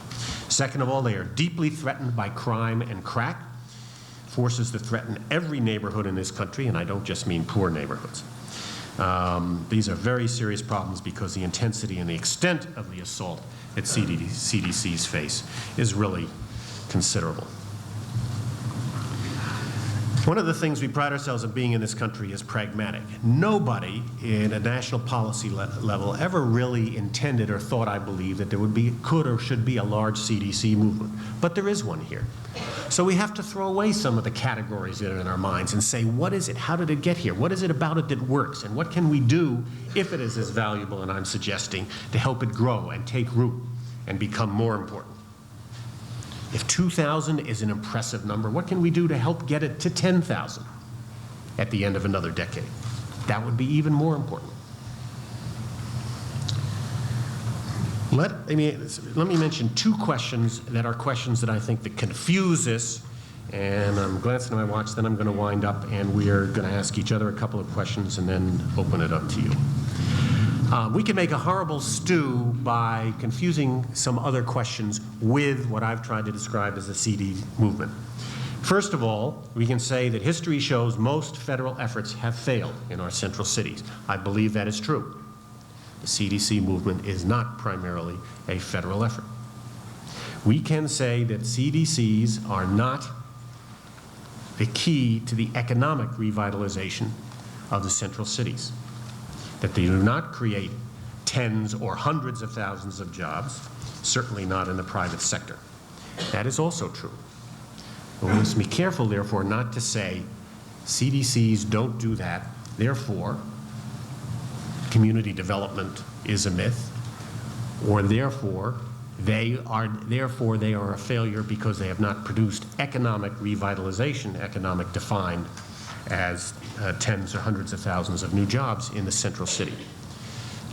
Second of all, they are deeply threatened by crime and crack, forces that threaten every neighborhood in this country, and I don't just mean poor neighborhoods. These are very serious problems because the intensity and the extent of the assault that CDCs face is really considerable. One of the things we pride ourselves on being in this country is pragmatic. Nobody in a national policy level ever really intended or thought, I believe, that there could or should be a large CDC movement. But there is one here. So we have to throw away some of the categories that are in our minds and say, what is it? How did it get here? What is it about it that works? And what can we do, if it is as valuable, and I'm suggesting, to help it grow and take root and become more important? If 2,000 is an impressive number, what can we do to help get it to 10,000 at the end of another decade? That would be even more important. Let me mention two questions that are questions that I think that confuse this, and I'm glancing at my watch, then I'm going to wind up, and we are going to ask each other a couple of questions and then open it up to you. We can make a horrible stew by confusing some other questions with what I've tried to describe as the CD movement. First of all, we can say that history shows most federal efforts have failed in our central cities. I believe that is true. The CDC movement is not primarily a federal effort. We can say that CDCs are not the key to the economic revitalization of the central cities, that they do not create tens or hundreds of thousands of jobs, certainly not in the private sector. That is also true. But we must be careful, therefore, not to say CDCs don't do that, therefore community development is a myth, or therefore they are a failure because they have not produced economic revitalization, economic defined as tens or hundreds of thousands of new jobs in the central city.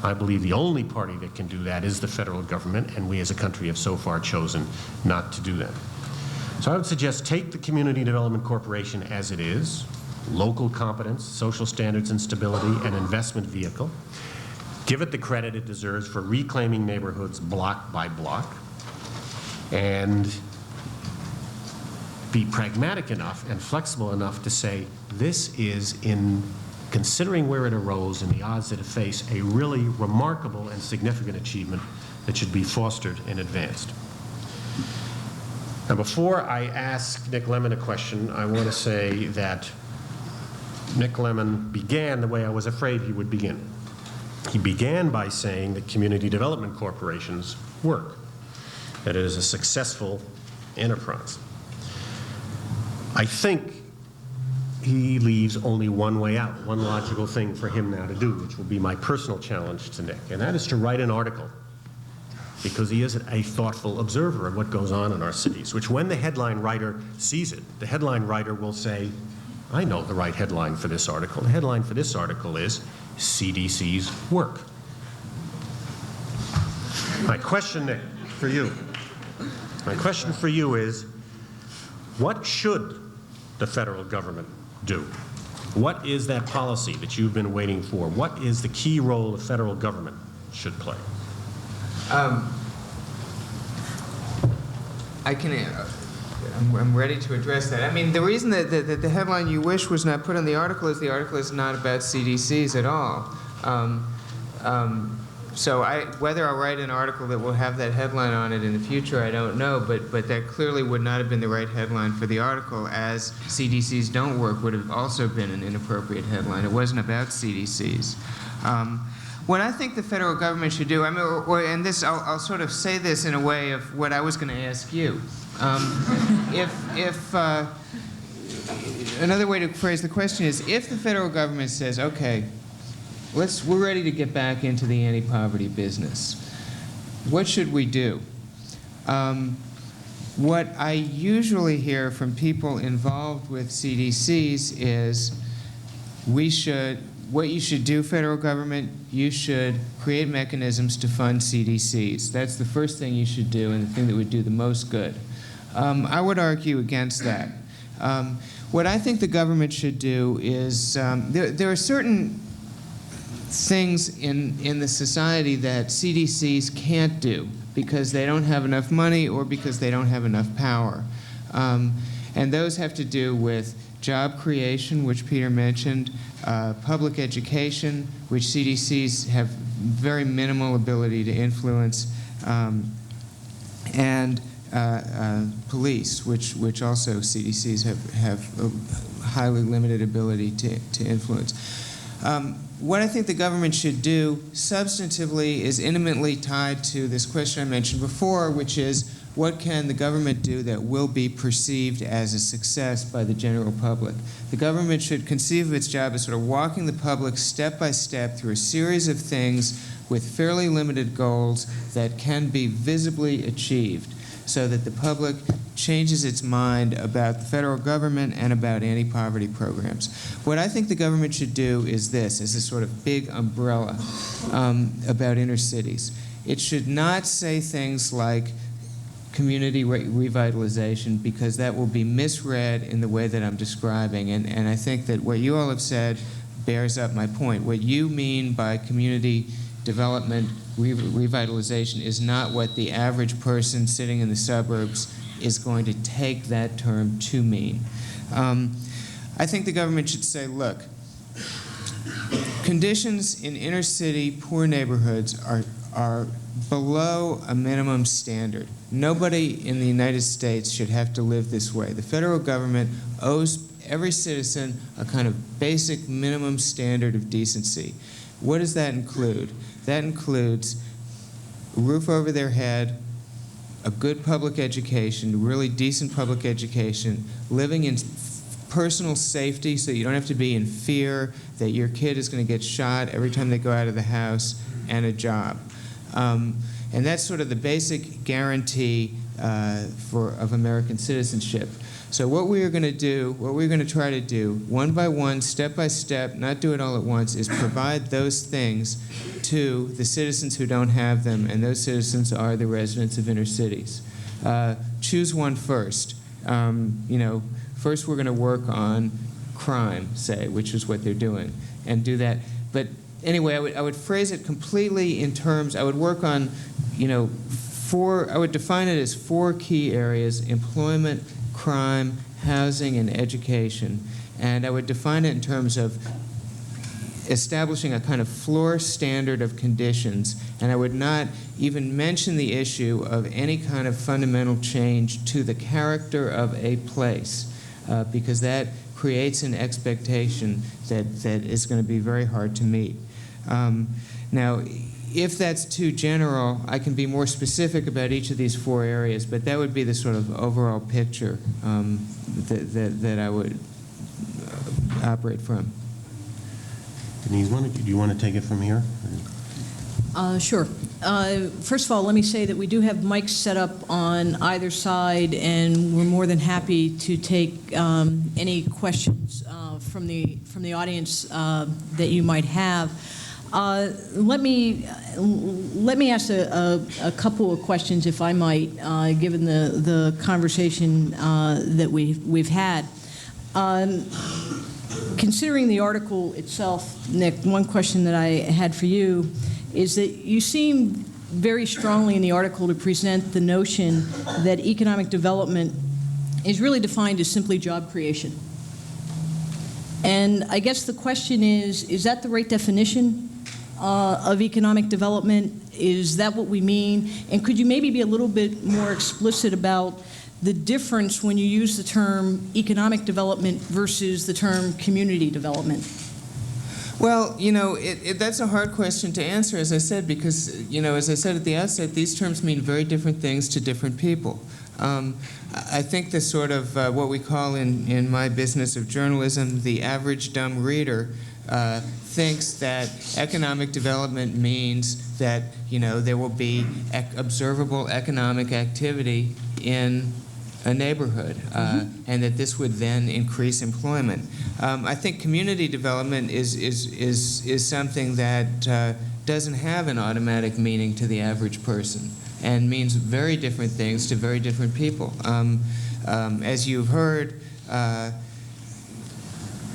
I believe the only party that can do that is the federal government, and we as a country have so far chosen not to do that. So I would suggest take the Community Development Corporation as it is, local competence, social standards and stability, and investment vehicle. Give it the credit it deserves for reclaiming neighborhoods block by block, and be pragmatic enough and flexible enough to say this is, in considering where it arose and the odds that it faced, a really remarkable and significant achievement that should be fostered and advanced. Now, before I ask Nick Lemann a question, I want to say that Nick Lemann began the way I was afraid he would begin. He began by saying that community development corporations work, that it is a successful enterprise. I think he leaves only one way out, one logical thing for him now to do, which will be my personal challenge to Nick, and that is to write an article, because he is a thoughtful observer of what goes on in our cities, which when the headline writer sees it, the headline writer will say, I know the right headline for this article. The headline for this article is CDC's work. My question, Nick, for you, is, what should the federal government do? What is that policy that you've been waiting for? What is the key role the federal government should play? I'm ready to address that. I mean, the reason that the headline you wish was not put on the article is not about CDCs at all. So whether I'll write an article that will have that headline on it in the future, I don't know, but that clearly would not have been the right headline for the article, as CDCs don't work would have also been an inappropriate headline. It wasn't about CDCs. What I think the federal government should do, I mean, and this, I'll sort of say this in a way of what I was going to ask you. Another way to phrase the question is, if the federal government says, okay, we're ready to get back into the anti-poverty business, what should we do? What I usually hear from people involved with CDCs is, what you should do, federal government, you should create mechanisms to fund CDCs. That's the first thing you should do, and the thing that would do the most good. I would argue against that. What I think the government should do is, there are certain things in the society that CDCs can't do because they don't have enough money or because they don't have enough power. And those have to do with job creation, which Peter mentioned, public education, which CDCs have very minimal ability to influence, and police, which also CDCs have a highly limited ability to influence. What I think the government should do substantively is intimately tied to this question I mentioned before, which is, what can the government do that will be perceived as a success by the general public? The government should conceive of its job as sort of walking the public step by step through a series of things with fairly limited goals that can be visibly achieved, so that the public changes its mind about the federal government and about anti-poverty programs. What I think the government should do is this, as a sort of big umbrella about inner cities. It should not say things like community revitalization, because that will be misread in the way that I'm describing. And I think that what you all have said bears up my point. What you mean by community development revitalization is not what the average person sitting in the suburbs is going to take that term to mean. I think the government should say, look, conditions in inner city poor neighborhoods are below a minimum standard. Nobody in the United States should have to live this way. The federal government owes every citizen a kind of basic minimum standard of decency. What does that include? That includes a roof over their head, a good public education, really decent public education, living in personal safety so you don't have to be in fear that your kid is going to get shot every time they go out of the house, and a job. And that's sort of the basic guarantee of American citizenship. So what we are going to do, what we're going to try to do, one by one, step by step, not do it all at once, is provide those things to the citizens who don't have them, and those citizens are the residents of inner cities. Choose one first. First we're going to work on crime, say, which is what they're doing, and do that. But anyway, I would phrase it completely in terms, I would work on, I would define it as 4 key areas: employment, crime, housing, and education. And I would define it in terms of establishing a kind of floor standard of conditions, and I would not even mention the issue of any kind of fundamental change to the character of a place, because that creates an expectation that is going to be very hard to meet. Now, if that's too general, I can be more specific about each of these 4 areas, but that would be the sort of overall picture that I would operate from. Denise, do you want to take it from here? Sure. First of all, let me say that we do have mics set up on either side, and we're more than happy to take any questions from the audience that you might have. Let me ask a couple of questions, if I might, given the conversation that we've had. Considering the article itself, Nick, one question that I had for you is that you seem very strongly in the article to present the notion that economic development is really defined as simply job creation. And I guess the question is that the right definition of economic development? Is that what we mean? And could you maybe be a little bit more explicit about the difference when you use the term economic development versus the term community development? Well, you know, that's a hard question to answer, as I said, because, you know, as I said at the outset, these terms mean very different things to different people. I think the sort of what we call in my business of journalism the average dumb reader thinks that economic development means that, you know, there will be observable economic activity in a neighborhood, and that this would then increase employment. I think community development is something that doesn't have an automatic meaning to the average person, and means very different things to very different people. As you've heard,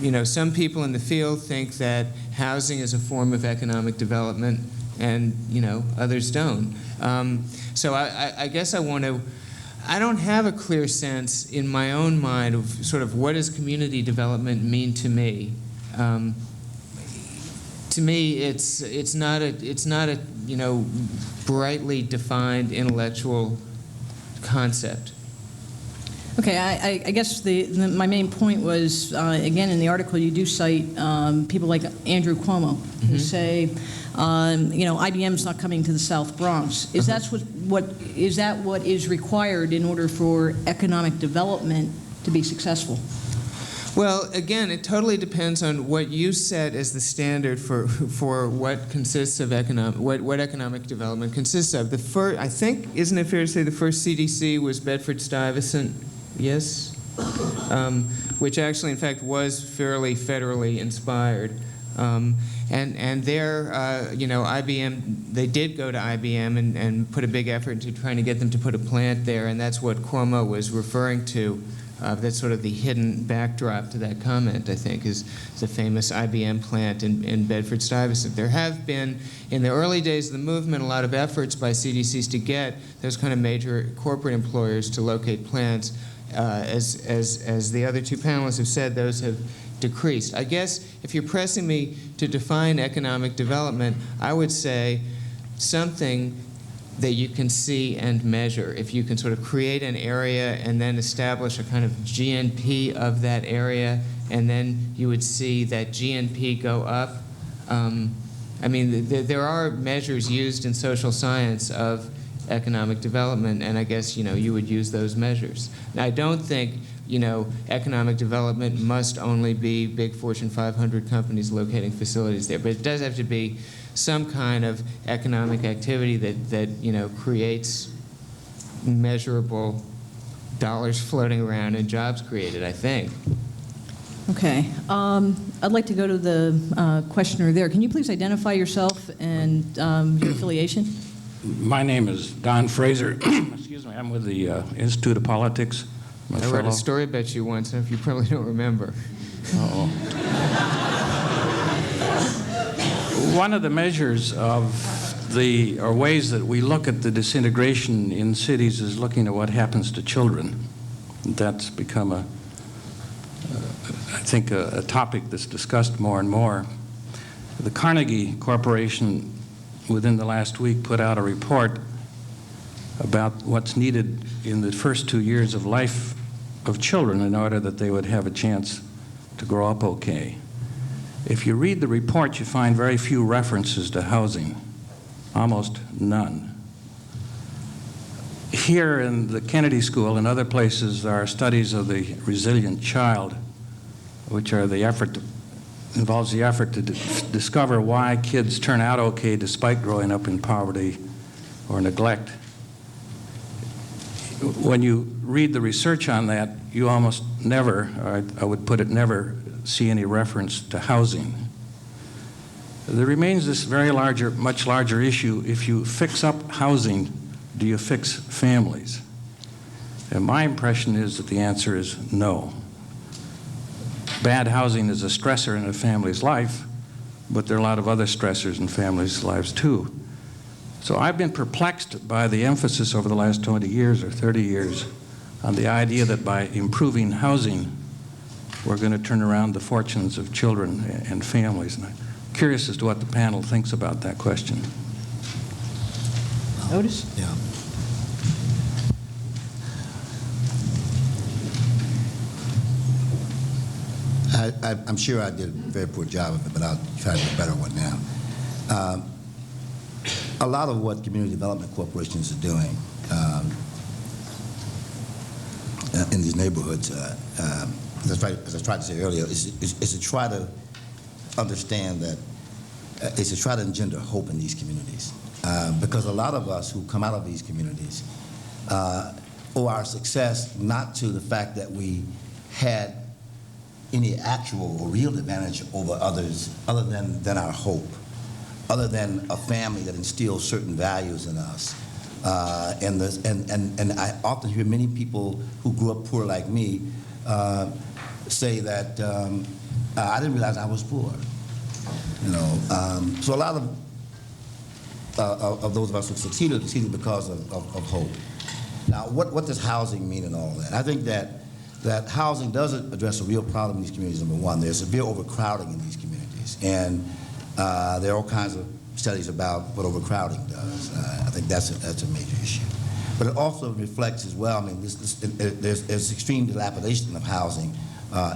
you know, some people in the field think that housing is a form of economic development, and, you know, others don't. So I guess I don't have a clear sense in my own mind of sort of what does community development mean to me. To me, it's not a you know, brightly defined intellectual concept. Okay, I guess my main point was, again, in the article you do cite people like Andrew Cuomo who say, you know, IBM's not coming to the South Bronx. Is that what is required in order for economic development to be successful? Well, again, it totally depends on what you set as the standard for what consists of what economic development consists of. The first, I think, isn't it fair to say the first CDC was Bedford-Stuyvesant? Yes, which actually, in fact, was fairly federally inspired. And there, you know, IBM, they did go to IBM and put a big effort into trying to get them to put a plant there, and that's what Cuomo was referring to. That's sort of the hidden backdrop to that comment, I think, is the famous IBM plant in Bedford-Stuyvesant. There have been, in the early days of the movement, a lot of efforts by CDCs to get those kind of major corporate employers to locate plants. As the other two panelists have said, those have decreased. I guess if you're pressing me to define economic development, I would say something that you can see and measure. If you can sort of create an area and then establish a kind of GNP of that area, and then you would see that GNP go up. I mean, there are measures used in social science of economic development, and I guess, you know, you would use those measures. Now, I don't think, you know, economic development must only be big Fortune 500 companies locating facilities there, but it does have to be some kind of economic activity that you know, creates measurable dollars floating around and jobs created, I think. Okay. I'd like to go to the questioner there. Can you please identify yourself and your affiliation? My name is Don Fraser. Excuse me. I'm with the Institute of Politics. I wrote a story about you once, and if you probably don't remember. Uh-oh. One of the measures of or ways that we look at the disintegration in cities is looking at what happens to children. That's become I think, a topic that's discussed more and more. The Carnegie Corporation, within the last week, put out a report about what's needed in the first 2 years of life of children in order that they would have a chance to grow up okay. If you read the report, you find very few references to housing, almost none. Here in the Kennedy School and other places are studies of the resilient child, which are involves the effort to discover why kids turn out okay despite growing up in poverty or neglect. When you read the research on that, you almost never, or I would put it never, see any reference to housing. There remains this much larger issue. If you fix up housing, do you fix families? And my impression is that the answer is no. Bad housing is a stressor in a family's life, but there are a lot of other stressors in families' lives too. So I've been perplexed by the emphasis over the last 20 years or 30 years on the idea that by improving housing, we're going to turn around the fortunes of children and families. And I'm curious as to what the panel thinks about that question. Otis? Yeah. I'm sure I did a very poor job of it, but I'll try to do a better one now. A lot of what community development corporations are doing in these neighborhoods, as I tried to say earlier, is to try to understand that, is to try to engender hope in these communities. Because a lot of us who come out of these communities owe our success not to the fact that we had any actual or real advantage over others other than our hope, other than a family that instills certain values in us. And I often hear many people who grew up poor like me say that I didn't realize I was poor. You know, so a lot of those of us who succeeded because of hope. Now, what does housing mean and all that? I think that housing doesn't address a real problem in these communities, number one. There's severe overcrowding in these communities. And there are all kinds of studies about what overcrowding does. I think that's a major issue. But it also reflects as well, I mean, there's extreme dilapidation of housing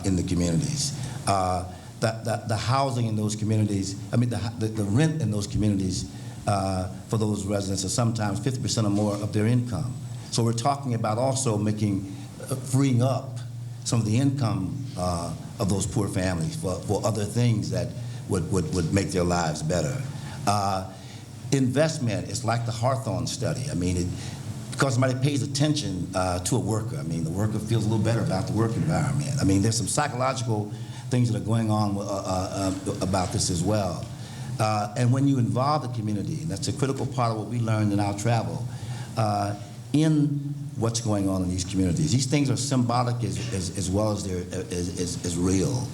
in the communities. The housing in those communities, I mean, the rent in those communities for those residents are sometimes 50% or more of their income. So we're talking about also freeing up some of the income of those poor families for other things that would make their lives better. Investment is like the Hawthorne study. I mean, because somebody pays attention to a worker, I mean, the worker feels a little better about the work environment. I mean, there's some psychological things that are going on about this as well. And when you involve the community, and that's a critical part of what we learned in our travel, in what's going on in these communities. These things are symbolic as well as as real.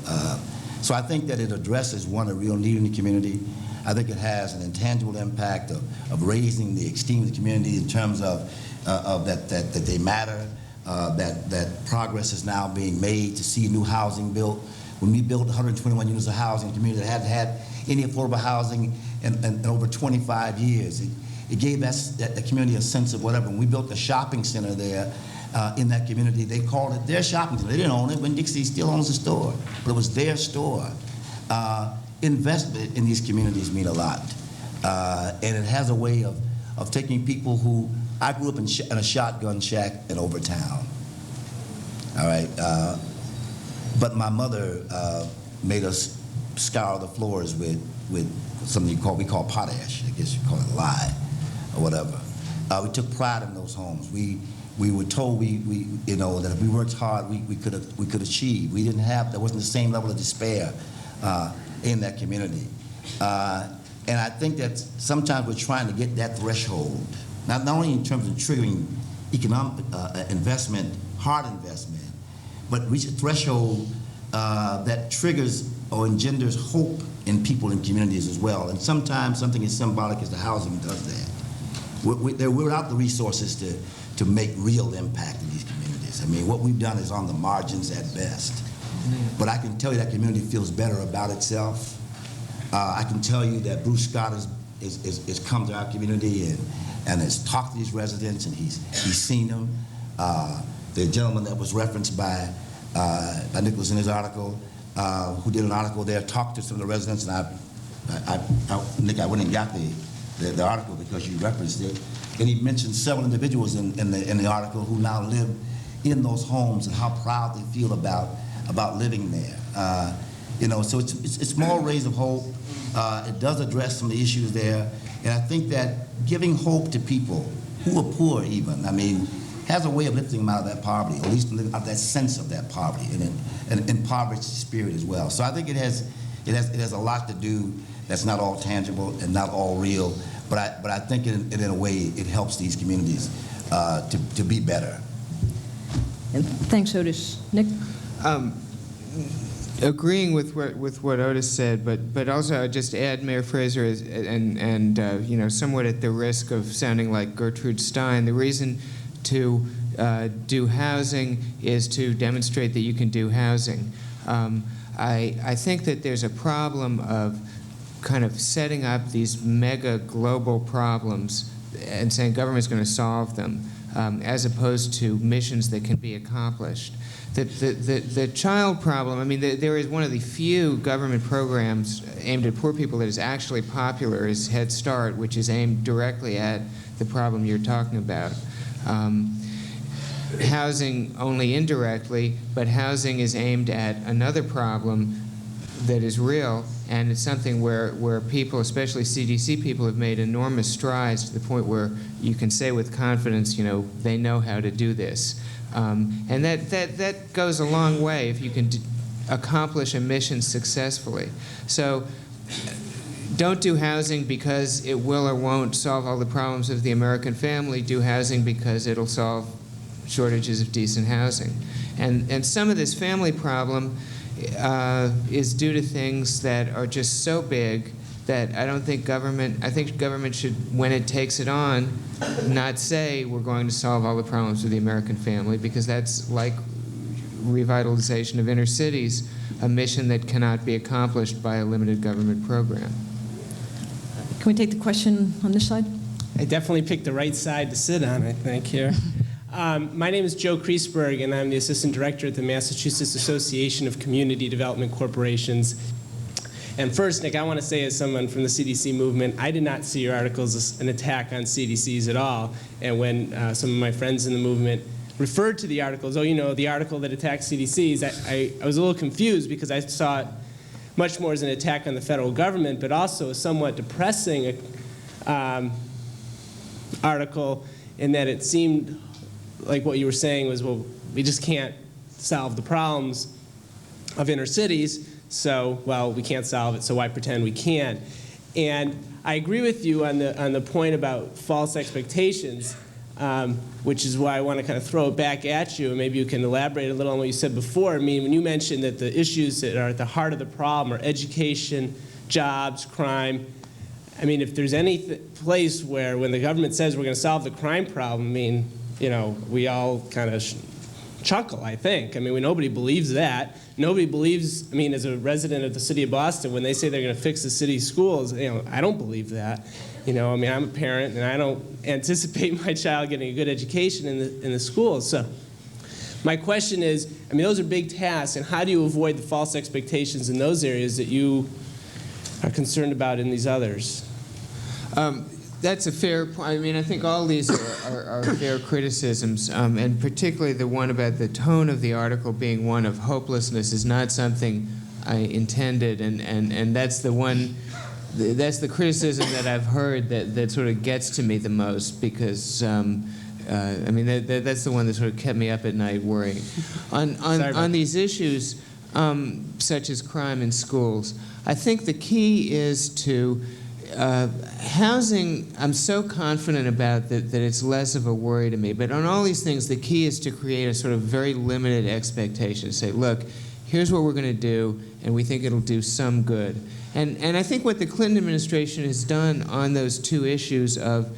So I think that it addresses, one, a real need in the community. I think it has an intangible impact of raising the esteem of the community in terms of that they matter, that progress is now being made to see new housing built. When we built 121 units of housing in a community that hadn't had any affordable housing in over 25 years, it gave that community a sense of whatever. When we built the shopping center there in that community, they called it their shopping center. They didn't own it. Winn-Dixie still owns the store, but it was their store. Investment in these communities mean a lot. And it has a way of taking people who, I grew up in a shotgun shack in Overtown, all right? But my mother made us scour the floors with something we call potash. I guess you call it lye or whatever. We took pride in those homes. We were told you know, that if we worked hard, we could achieve. There wasn't the same level of despair in that community. And I think that sometimes we're trying to get that threshold, not only in terms of triggering economic investment, hard investment, but reach a threshold that triggers or engenders hope in people and communities as well. And sometimes something as symbolic as the housing does that. We're without the resources to make real impact in these communities. I mean, what we've done is on the margins at best. But I can tell you that community feels better about itself. I can tell you that Bruce Scott has come to our community and has talked to these residents, and he's seen them. The gentleman that was referenced by Nicholas in his article, who did an article there, talked to some of the residents, and Nick, I went and got the article because you referenced it, and he mentioned several individuals in the article who now live in those homes and how proud they feel about living there. You know, so it's small rays of hope. It does address some of the issues there, and I think that giving hope to people who are poor, even, I mean, has a way of lifting them out of that poverty, or at least out of that sense of that poverty, and impoverished spirit as well. So I think it has a lot to do that's not all tangible and not all real, but I think in a way it helps these communities to be better. And thanks, Otis. Nick? Agreeing with what Otis said, but also I'd just add, Mayor Fraser, and you know, somewhat at the risk of sounding like Gertrude Stein, the reason to do housing is to demonstrate that you can do housing. I think that there's a problem of kind of setting up these mega global problems and saying government's going to solve them, as opposed to missions that can be accomplished. The child problem, I mean, there is one of the few government programs aimed at poor people that is actually popular is Head Start, which is aimed directly at the problem you're talking about. Housing only indirectly, but housing is aimed at another problem that is real, and it's something where people, especially CDC people, have made enormous strides to the point where you can say with confidence, you know, they know how to do this. And that goes a long way if you can accomplish a mission successfully. So don't do housing because it will or won't solve all the problems of the American family. Do housing because it'll solve shortages of decent housing. And some of this family problem is due to things that are just so big that I think government should, when it takes it on, not say we're going to solve all the problems of the American family, because that's like revitalization of inner cities, a mission that cannot be accomplished by a limited government program. Can we take the question on this side? I definitely picked the right side to sit on, I think, here. My name is Joe Kreisberg, and I'm the Assistant Director at the Massachusetts Association of Community Development Corporations. And first, Nick, I want to say, as someone from the CDC movement, I did not see your articles as an attack on CDCs at all. And when some of my friends in the movement referred to the articles, oh, you know, the article that attacked CDCs, I was a little confused because I saw it much more as an attack on the federal government, but also a somewhat depressing article in that it seemed like what you were saying was, well, we just can't solve the problems of inner cities, so, well, we can't solve it, so why pretend we can? And I agree with you on the point about false expectations, which is why I want to kind of throw it back at you, and maybe you can elaborate a little on what you said before. I mean, when you mentioned that the issues that are at the heart of the problem are education, jobs, crime, I mean, if there's any place where when the government says we're going to solve the crime problem, I mean, you know, we all kind of chuckle, I think. I mean, nobody believes that. Nobody believes, I mean, as a resident of the city of Boston, when they say they're going to fix the city's schools, you know, I don't believe that. You know, I mean, I'm a parent, and I don't anticipate my child getting a good education in the schools. So my question is, I mean, those are big tasks, and how do you avoid the false expectations in those areas that you are concerned about in these others? That's a fair point. I mean, I think all these are fair criticisms, and particularly the one about the tone of the article being one of hopelessness is not something I intended, and that's the one, that's the criticism that I've heard that sort of gets to me the most, because I mean, that's the one that sort of kept me up at night worrying. On these issues, such as crime in schools, I think the key is to housing, I'm so confident about that it's less of a worry to me. But on all these things, the key is to create a sort of very limited expectation. Say, look, here's what we're going to do, and we think it'll do some good. And I think what the Clinton administration has done on those two issues of,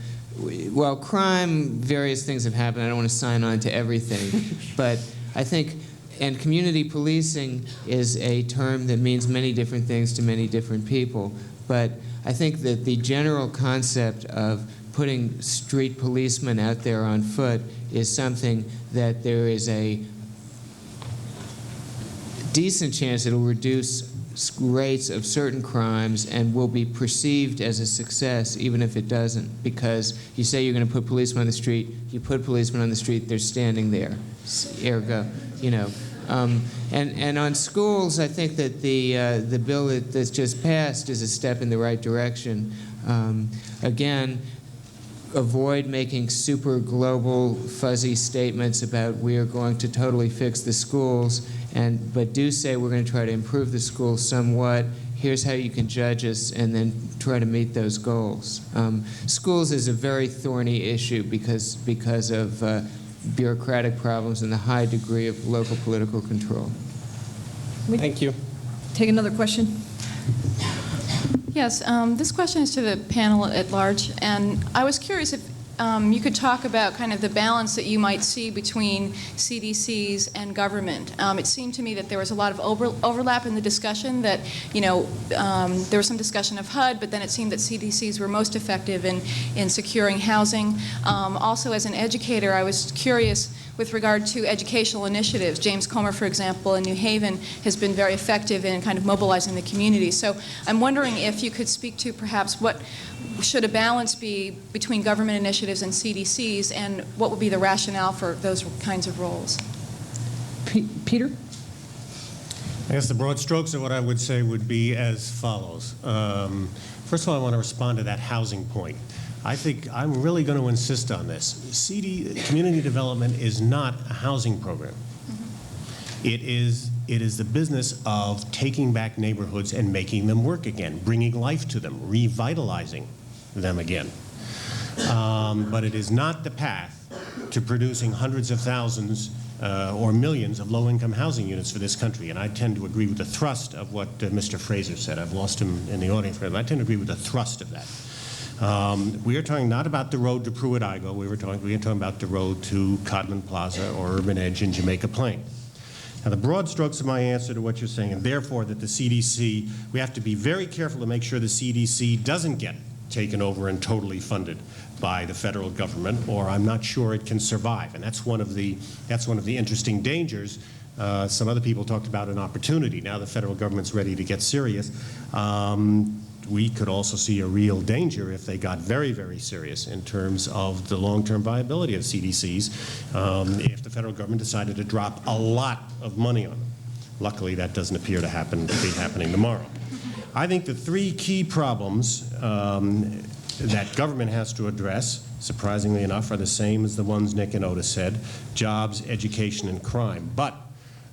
well, crime, various things have happened. I don't want to sign on to everything. But I think, and community policing is a term that means many different things to many different people. But I think that the general concept of putting street policemen out there on foot is something that there is decent chance it'll reduce rates of certain crimes and will be perceived as a success even if it doesn't, because you say you're going to put policemen on the street, you put policemen on the street, they're standing there, ergo, you know. And on schools, I think that the bill that's just passed is a step in the right direction. Again, avoid making super global fuzzy statements about we are going to totally fix the schools, but do say we're going to try to improve the schools somewhat. Here's how you can judge us, and then try to meet those goals. Schools is a very thorny issue because of bureaucratic problems and the high degree of local political control. Thank you. Take another question. Yes, this question is to the panel at large, and I was curious if you could talk about kind of the balance that you might see between CDCs and government. It seemed to me that there was a lot of overlap in the discussion, that, you know, there was some discussion of HUD, but then it seemed that CDCs were most effective in securing housing. Also, as an educator, I was curious with regard to educational initiatives. James Comer, for example, in New Haven, has been very effective in kind of mobilizing the community. So I'm wondering if you could speak to perhaps what should a balance be between government initiatives and CDCs, and what would be the rationale for those kinds of roles? Peter? I guess the broad strokes of what I would say would be as follows. First of all, I want to respond to that housing point. I think I'm really going to insist on this. Community development is not a housing program. It is the business of taking back neighborhoods and making them work again, bringing life to them, revitalizing them again. But it is not the path to producing hundreds of thousands or millions of low-income housing units for this country. And I tend to agree with the thrust of what Mr. Fraser said. I've lost him in the audience, but I tend to agree with the thrust of that. We are talking not about the road to Pruitt-Igoe. We are talking about the road to Codman Plaza or Urban Edge in Jamaica Plain. Now, the broad strokes of my answer to what you're saying, and therefore that the CDC, we have to be very careful to make sure the CDC doesn't get taken over and totally funded by the federal government, or I'm not sure it can survive. And that's one of the interesting dangers. Some other people talked about an opportunity. Now the federal government's ready to get serious. We could also see a real danger if they got very, very serious in terms of the long-term viability of CDCs if the federal government decided to drop a lot of money on them. Luckily, that doesn't appear to be happening tomorrow. I think the three key problems that government has to address, surprisingly enough, are the same as the ones Nick and Otis said: jobs, education, and crime. But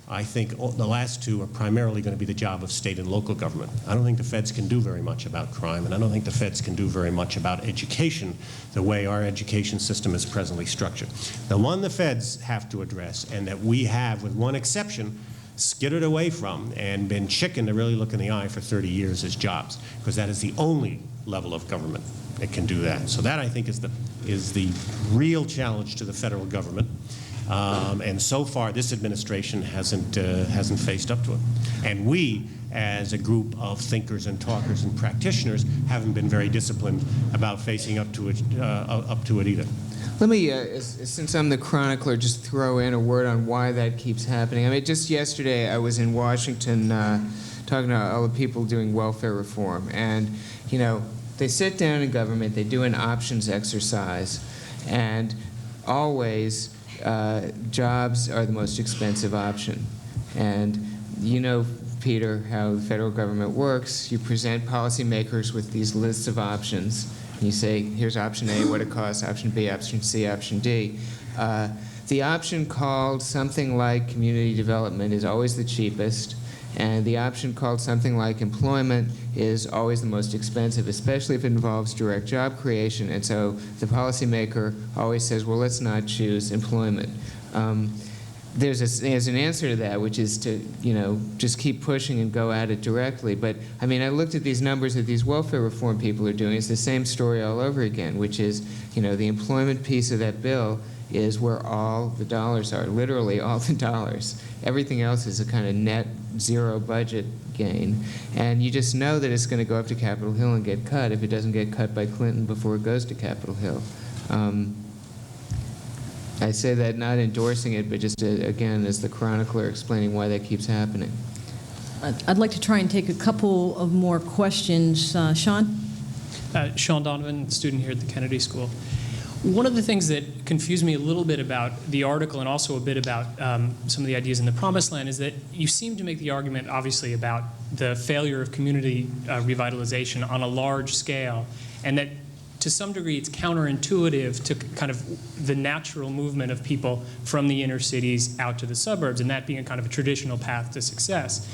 I think the last two are primarily going to be the job of state and local government. I don't think the feds can do very much about crime, and I don't think the feds can do very much about education the way our education system is presently structured. The one the feds have to address, and that we have, with one exception, skidded away from and been chicken to really look in the eye for 30 years, is jobs, because that is the only level of government that can do that. So that, I think, is the real challenge to the federal government. And so far, this administration hasn't faced up to it. And we, as a group of thinkers and talkers and practitioners, haven't been very disciplined about facing up to it either. Let me, since I'm the chronicler, just throw in a word on why that keeps happening. I mean, just yesterday I was in Washington talking to all the people doing welfare reform, and, you know, they sit down in government, they do an options exercise, and always jobs are the most expensive option. And you know, Peter, how the federal government works. You present policymakers with these lists of options. You say, here's option A, what it costs, option B, option C, option D. The option called something like community development is always the cheapest, and the option called something like employment is always the most expensive, especially if it involves direct job creation. And so the policymaker always says, well, let's not choose employment. There's an answer to that, which is to, you know, just keep pushing and go at it directly. But, I mean, I looked at these numbers that these welfare reform people are doing. It's the same story all over again, which is, you know, the employment piece of that bill is where all the dollars are, literally all the dollars. Everything else is a kind of net zero budget gain. And you just know that it's going to go up to Capitol Hill and get cut if it doesn't get cut by Clinton before it goes to Capitol Hill. I say that not endorsing it, but just, again, as the chronicler explaining why that keeps happening. I'd like to try and take a couple of more questions. Sean? Sean Donovan, student here at the Kennedy School. One of the things that confused me a little bit about the article and also a bit about some of the ideas in the Promised Land is that you seem to make the argument, obviously, about the failure of community revitalization on a large scale, and that to some degree it's counterintuitive to kind of the natural movement of people from the inner cities out to the suburbs, and that being a kind of a traditional path to success.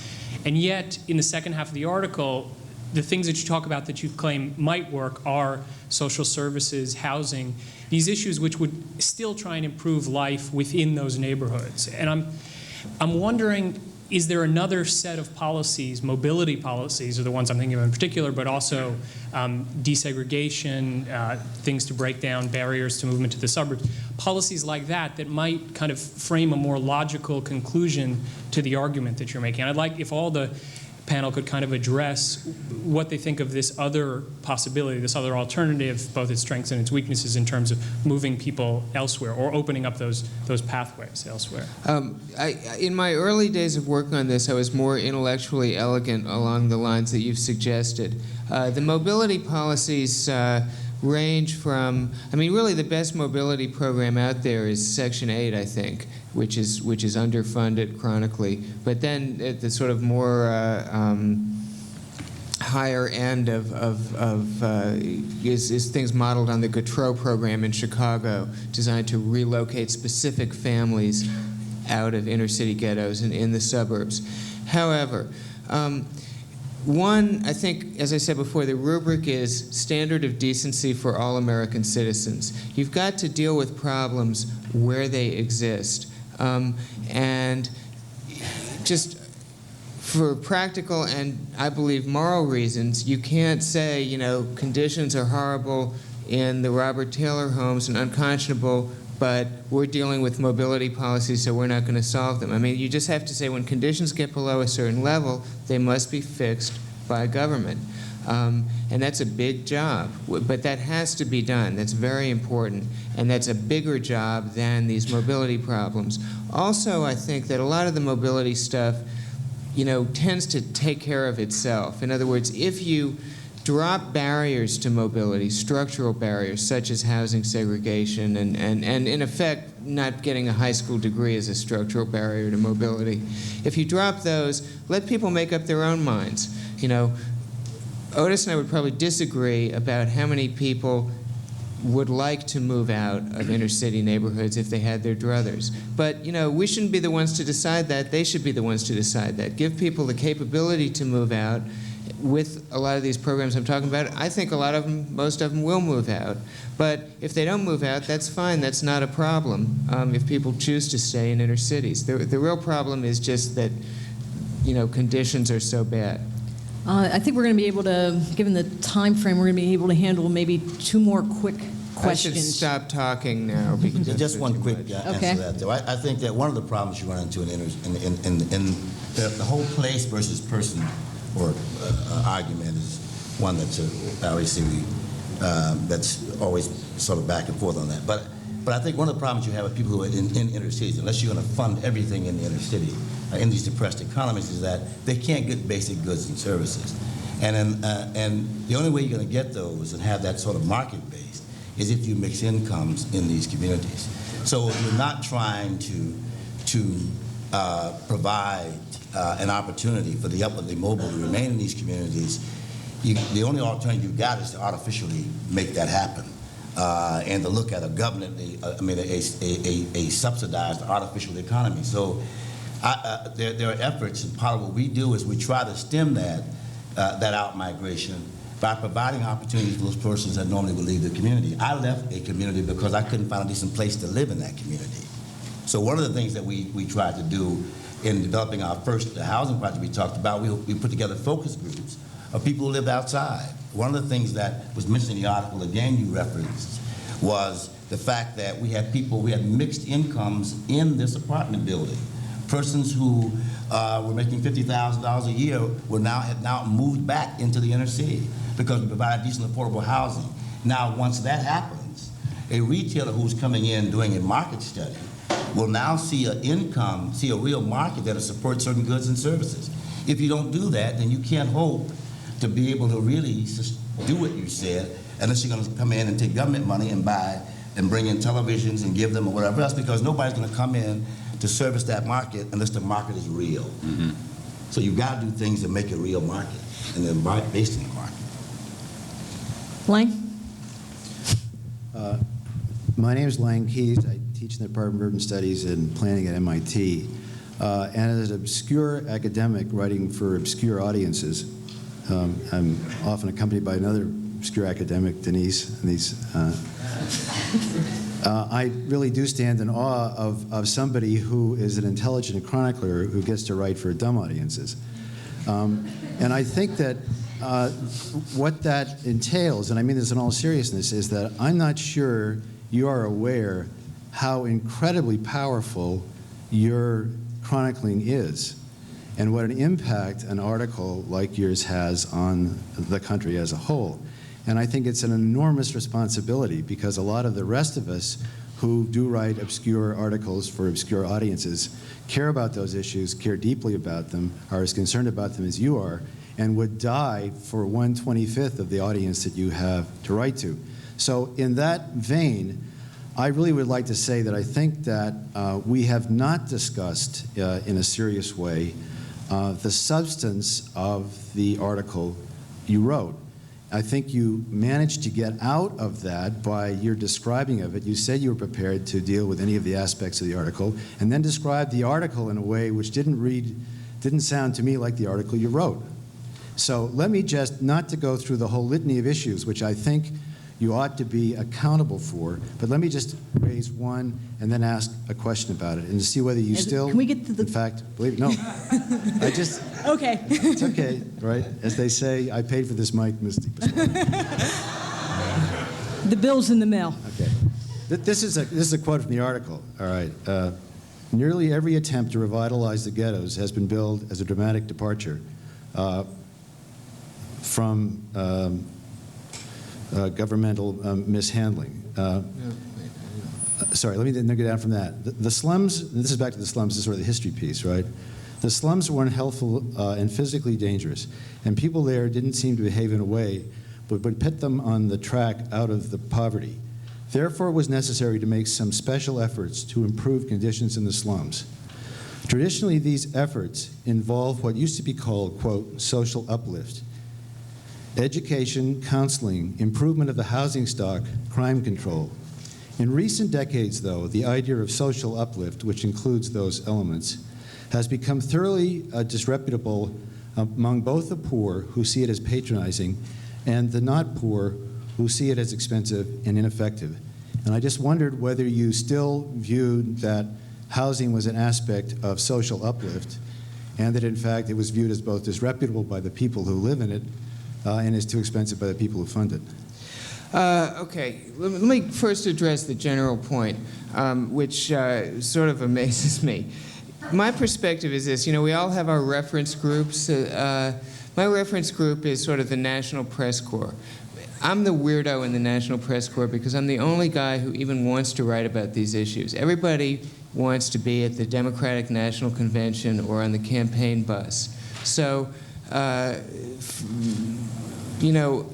And yet, in the second half of the article, the things that you talk about that you claim might work are social services, housing, these issues which would still try and improve life within those neighborhoods. And I'm wondering, is there another set of policies, mobility policies are the ones I'm thinking of in particular, but also desegregation, things to break down barriers to movement to the suburbs, policies like that that might kind of frame a more logical conclusion to the argument that you're making. And I'd like if all the panel could kind of address what they think of this other possibility, this other alternative, both its strengths and its weaknesses in terms of moving people elsewhere or opening up those pathways elsewhere. In my early days of working on this, I was more intellectually elegant along the lines that you've suggested. The mobility policies range from, I mean, really the best mobility program out there is Section 8, I think, which is underfunded chronically. But then at the sort of more higher end is things modeled on the Gautreaux program in Chicago, designed to relocate specific families out of inner city ghettos and in the suburbs. However, one, I think, as I said before, the rubric is standard of decency for all American citizens. You've got to deal with problems where they exist. And just for practical and, I believe, moral reasons, you can't say, you know, conditions are horrible in the Robert Taylor homes and unconscionable, but we're dealing with mobility policies, so we're not going to solve them. I mean, you just have to say when conditions get below a certain level, they must be fixed by government. And that's a big job, but that has to be done. That's very important, and that's a bigger job than these mobility problems. Also, I think that a lot of the mobility stuff, you know, tends to take care of itself. In other words, if you drop barriers to mobility, structural barriers such as housing segregation and in effect not getting a high school degree is a structural barrier to mobility. If you drop those, let people make up their own minds. You know, Otis and I would probably disagree about how many people would like to move out of inner city neighborhoods if they had their druthers. But, you know, we shouldn't be the ones to decide that. They should be the ones to decide that. Give people the capability to move out. With a lot of these programs I'm talking about, I think a lot of them, most of them will move out. But if they don't move out, that's fine. That's not a problem if people choose to stay in inner cities. The real problem is just that, you know, conditions are so bad. I think we're going to be able to, given the time frame, we're going to be able to handle maybe two more quick questions. I should stop talking now. Because Just one quick Okay. answer to that, though. I think that one of the problems you run into in the whole place versus person or argument is one that's obviously that's always sort of back and forth on that. But I think one of the problems you have with people who are in inner cities, unless you're going to fund everything in the inner city, in these depressed economies, is that they can't get basic goods and services. And the only way you're going to get those and have that sort of market base is if you mix incomes in these communities. So if you're not trying to provide an opportunity for the upwardly mobile to remain in these communities, the only alternative you've got is to artificially make that happen. And to look at a government, a subsidized artificial economy. So there are efforts, and part of what we do is we try to stem that out-migration by providing opportunities for those persons that normally would leave the community. I left a community because I couldn't find a decent place to live in that community. So one of the things that we tried to do in developing our first housing project we talked about, we put together focus groups of people who lived outside. One of the things that was mentioned in the article, again you referenced, was the fact that we had mixed incomes in this apartment building. Persons who were making $50,000 a year have now moved back into the inner city because we provide decent affordable housing. Now, once that happens, a retailer who's coming in doing a market study will now see a real market that'll support certain goods and services. If you don't do that, then you can't hope to be able to really do what you said, unless you're going to come in and take government money and buy and bring in televisions and give them or whatever else, because nobody's going to come in to service that market unless the market is real. So you've got to do things that make it a real market, and then based on the market. Lang? My name is Lang Keyes. I teach in the Department of Urban Studies and Planning at MIT. And as an obscure academic writing for obscure audiences, I'm often accompanied by another obscure academic, Denise. I really do stand in awe of somebody who is an intelligent chronicler who gets to write for dumb audiences. And I think that what that entails, and I mean this in all seriousness, is that I'm not sure you are aware how incredibly powerful your chronicling is and what an impact an article like yours has on the country as a whole. And I think it's an enormous responsibility, because a lot of the rest of us who do write obscure articles for obscure audiences care about those issues, care deeply about them, are as concerned about them as you are, and would die for 1/25 of the audience that you have to write to. So in that vein, I really would like to say that I think that we have not discussed in a serious way the substance of the article you wrote. I think you managed to get out of that by your describing of it. You said you were prepared to deal with any of the aspects of the article, and then described the article in a way which didn't sound to me like the article you wrote. So let me just, not to go through the whole litany of issues, which I think you ought to be accountable for, but let me just raise one and then ask a question about it, and to see whether you still, Can we get to the... in fact, believe, no, I just, Okay. it's okay, right? As they say, I paid for this mic, Ms. DePasquale. The bill's in the mail. Okay. This is a quote from the article, all right. Nearly every attempt to revitalize the ghettos has been billed as a dramatic departure from governmental mishandling. Sorry, let me get down from that. The slums, this is back to the slums, this is sort of the history piece, right? The slums were unhealthful and physically dangerous, and people there didn't seem to behave in a way but would put them on the track out of the poverty. Therefore, it was necessary to make some special efforts to improve conditions in the slums. Traditionally, these efforts involve what used to be called, quote, social uplift. Education, counseling, improvement of the housing stock, crime control. In recent decades, though, the idea of social uplift, which includes those elements, has become thoroughly disreputable among both the poor, who see it as patronizing, and the not poor, who see it as expensive and ineffective. And I just wondered whether you still viewed that housing was an aspect of social uplift, and that in fact it was viewed as both disreputable by the people who live in it and is too expensive by the people who fund it. Okay, let me first address the general point, which sort of amazes me. My perspective is this, you know, we all have our reference groups. My reference group is sort of the National Press Corps. I'm the weirdo in the National Press Corps because I'm the only guy who even wants to write about these issues. Everybody wants to be at the Democratic National Convention or on the campaign bus. So, you know,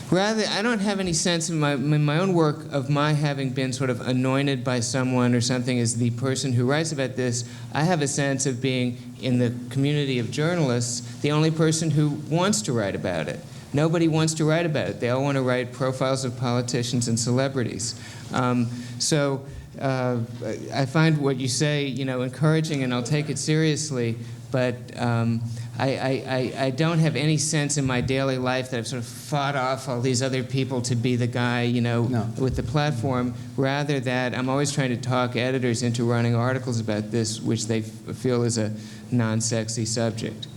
rather, I don't have any sense in my own work of my having been sort of anointed by someone or something as the person who writes about this. I have a sense of being, in the community of journalists, the only person who wants to write about it. Nobody wants to write about it. They all want to write profiles of politicians and celebrities. I find what you say, you know, encouraging, and I'll take it seriously, but I don't have any sense in my daily life that I've sort of fought off all these other people to be the guy, you know, with the platform. Rather that I'm always trying to talk editors into running articles about this, which they feel is a non-sexy subject.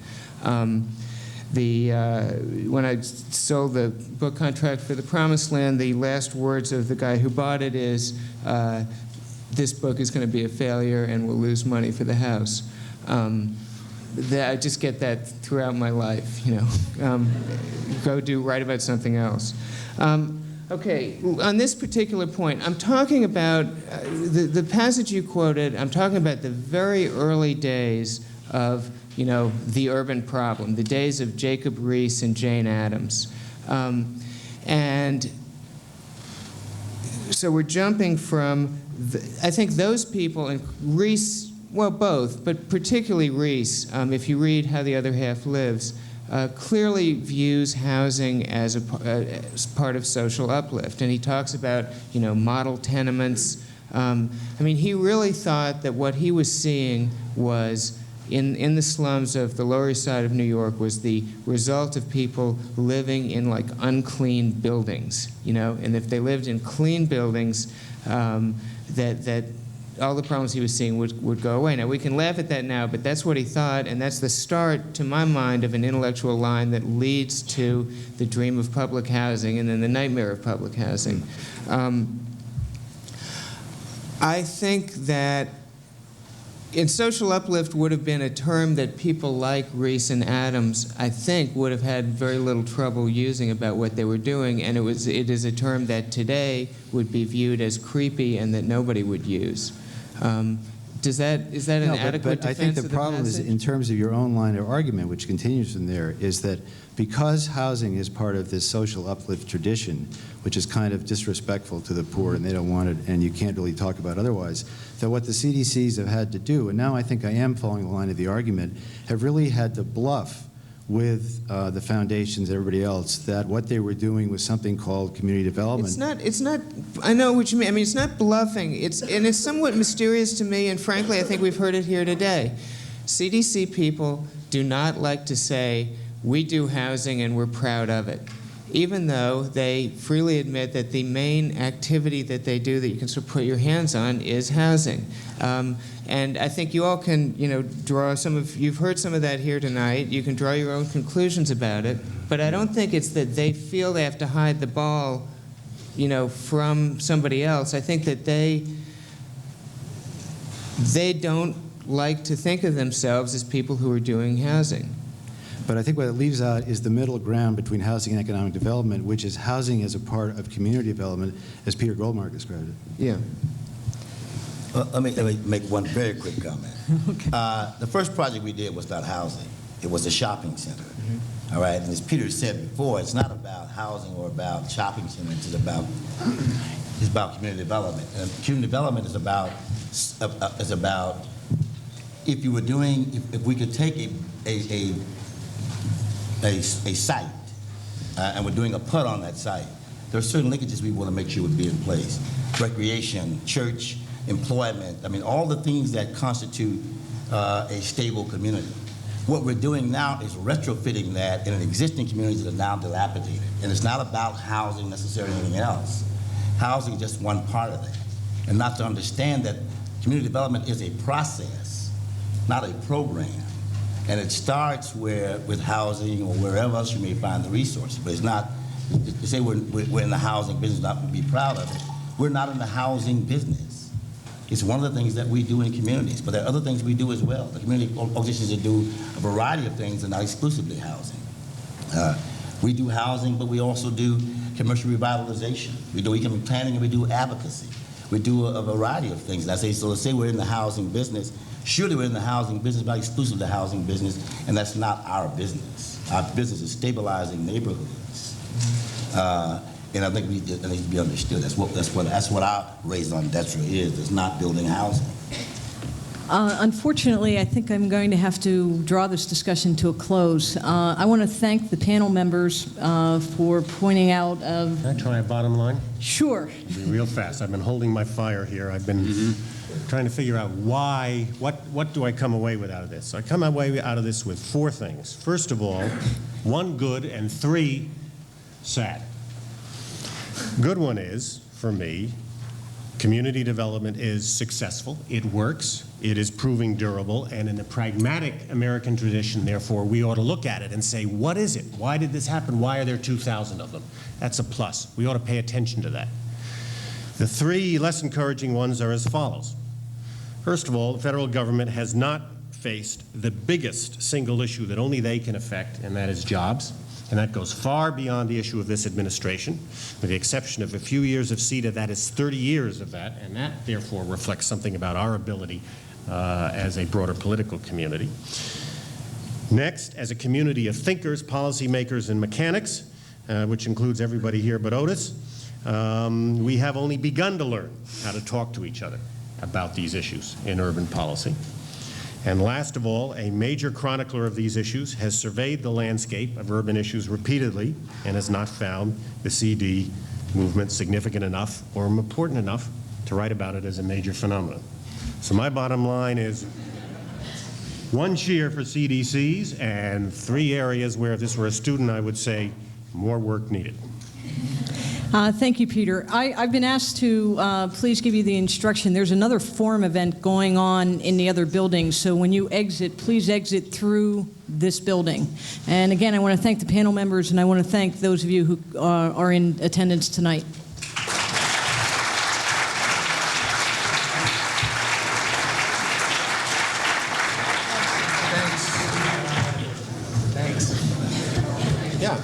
When I sold the book contract for The Promised Land, the last words of the guy who bought it is, this book is going to be a failure and we'll lose money for the house. I just get that throughout my life, you know. Write about something else. Okay, on this particular point, I'm talking about the passage you quoted. I'm talking about the very early days of, the urban problem, the days of Jacob Riis and Jane Addams. And so we're jumping from, I think those people, and Riis, well, both, but particularly Riis, if you read How the Other Half Lives, clearly views housing as part of social uplift. And he talks about, model tenements. He really thought that what he was seeing was, in the slums of the Lower East Side of New York, was the result of people living in, unclean buildings, And if they lived in clean buildings, that all the problems he was seeing would go away. Now, we can laugh at that now, but that's what he thought, and that's the start, to my mind, of an intellectual line that leads to the dream of public housing and then the nightmare of public housing. I think that social uplift would have been a term that people like Riis and Addams, I think, would have had very little trouble using about what they were doing, and it is a term that today would be viewed as creepy and that nobody would use. Is that an adequate defense I think the of problem is, passage? in terms of your own line of argument, which continues from there, is that because housing is part of this social uplift tradition, which is kind of disrespectful to the poor and they don't want it, and you can't really talk about otherwise, that what the CDCs have had to do, and now I think I am following the line of the argument, have really had to bluff with the foundations, everybody else, that what they were doing was something called community development. It's not, I know what you mean. It's not bluffing. And it's somewhat mysterious to me, and frankly, I think we've heard it here today. CDC people do not like to say, we do housing and we're proud of it, even though they freely admit that the main activity that they do that you can sort of put your hands on is housing. And I think you all can, draw you've heard some of that here tonight. You can draw your own conclusions about it. But I don't think it's that they feel they have to hide the ball, from somebody else. I think that they don't like to think of themselves as people who are doing housing. But I think what it leaves out is the middle ground between housing and economic development, which is housing as a part of community development, as Peter Goldmark described it. Yeah. Let me make one very quick comment. Okay. The first project we did was not housing. It was a shopping center. Mm-hmm. All right? And as Peter said before, it's not about housing or about shopping centers. It's about community development. And community development is about if you were doing, if we could take a site and we're doing a PUD on that site, there are certain linkages we want to make sure would be in place. Recreation, church, employment, all the things that constitute a stable community. What we're doing now is retrofitting that in an existing community that are now dilapidated. And it's not about housing necessarily or anything else. Housing is just one part of that. And not to understand that community development is a process, not a program. And it starts with housing or wherever else you may find the resources. But it's not, to say we're in the housing business, not to be proud of it. We're not in the housing business. It's one of the things that we do in communities, but there are other things we do as well. The community organizations that do a variety of things and not exclusively housing. We do housing, but we also do commercial revitalization. We do economic planning and we do advocacy. We do a variety of things. And I say, so let's say we're in the housing business. Surely we're in the housing business, not exclusive to the housing business, and that's not our business. Our business is stabilizing neighborhoods. And I think it needs to be understood. That's what our raison d'etre is. It's not building housing. Unfortunately, I think I'm going to have to draw this discussion to a close. I want to thank the panel members for pointing out of... Can I try a bottom line? Sure. It'll be real fast. I've been holding my fire here. I've been trying to figure out what do I come away with out of this? So I come away out of this with 4 things. First of all, 1 good and 3 sad. Good one is, for me, community development is successful. It works. It is proving durable. And in the pragmatic American tradition, therefore, we ought to look at it and say, what is it? Why did this happen? Why are there 2,000 of them? That's a plus. We ought to pay attention to that. The 3 less encouraging ones are as follows. First of all, the federal government has not faced the biggest single issue that only they can affect, and that is jobs. And that goes far beyond the issue of this administration. With the exception of a few years of CETA, that is 30 years of that, and that therefore reflects something about our ability as a broader political community. Next, as a community of thinkers, policymakers, and mechanics, which includes everybody here but Otis, we have only begun to learn how to talk to each other about these issues in urban policy. And last of all, a major chronicler of these issues has surveyed the landscape of urban issues repeatedly and has not found the CD movement significant enough or important enough to write about it as a major phenomenon. So my bottom line is 1 cheer for CDCs and 3 areas where if this were a student I would say more work needed. Thank you, Peter. I've been asked to please give you the instruction. There's another forum event going on in the other building, so when you exit, please exit through this building. And again, I want to thank the panel members, and I want to thank those of you who are in attendance tonight. Thanks. Yeah.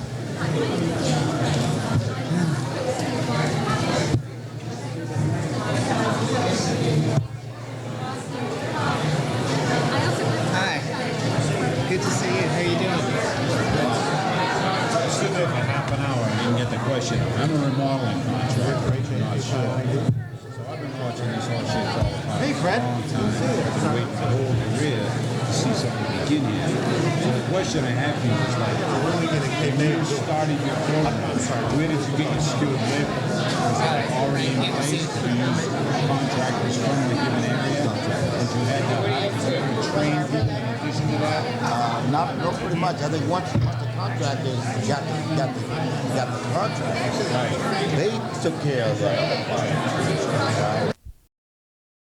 Good to see you. How are you doing? I stood there for half an hour and didn't get the question. I'm a remodeling contractor. So I've been watching this whole shit all the time. Hey, Fred. I've been waiting my whole career to see something begin here. So the question I have for you is like, when you started your program, where did you get your skilled labor? Was that already in place to use contractors from the given area? Did you have to train people in addition to that? No, pretty much. I think once the contractors got the contract, they took care of that.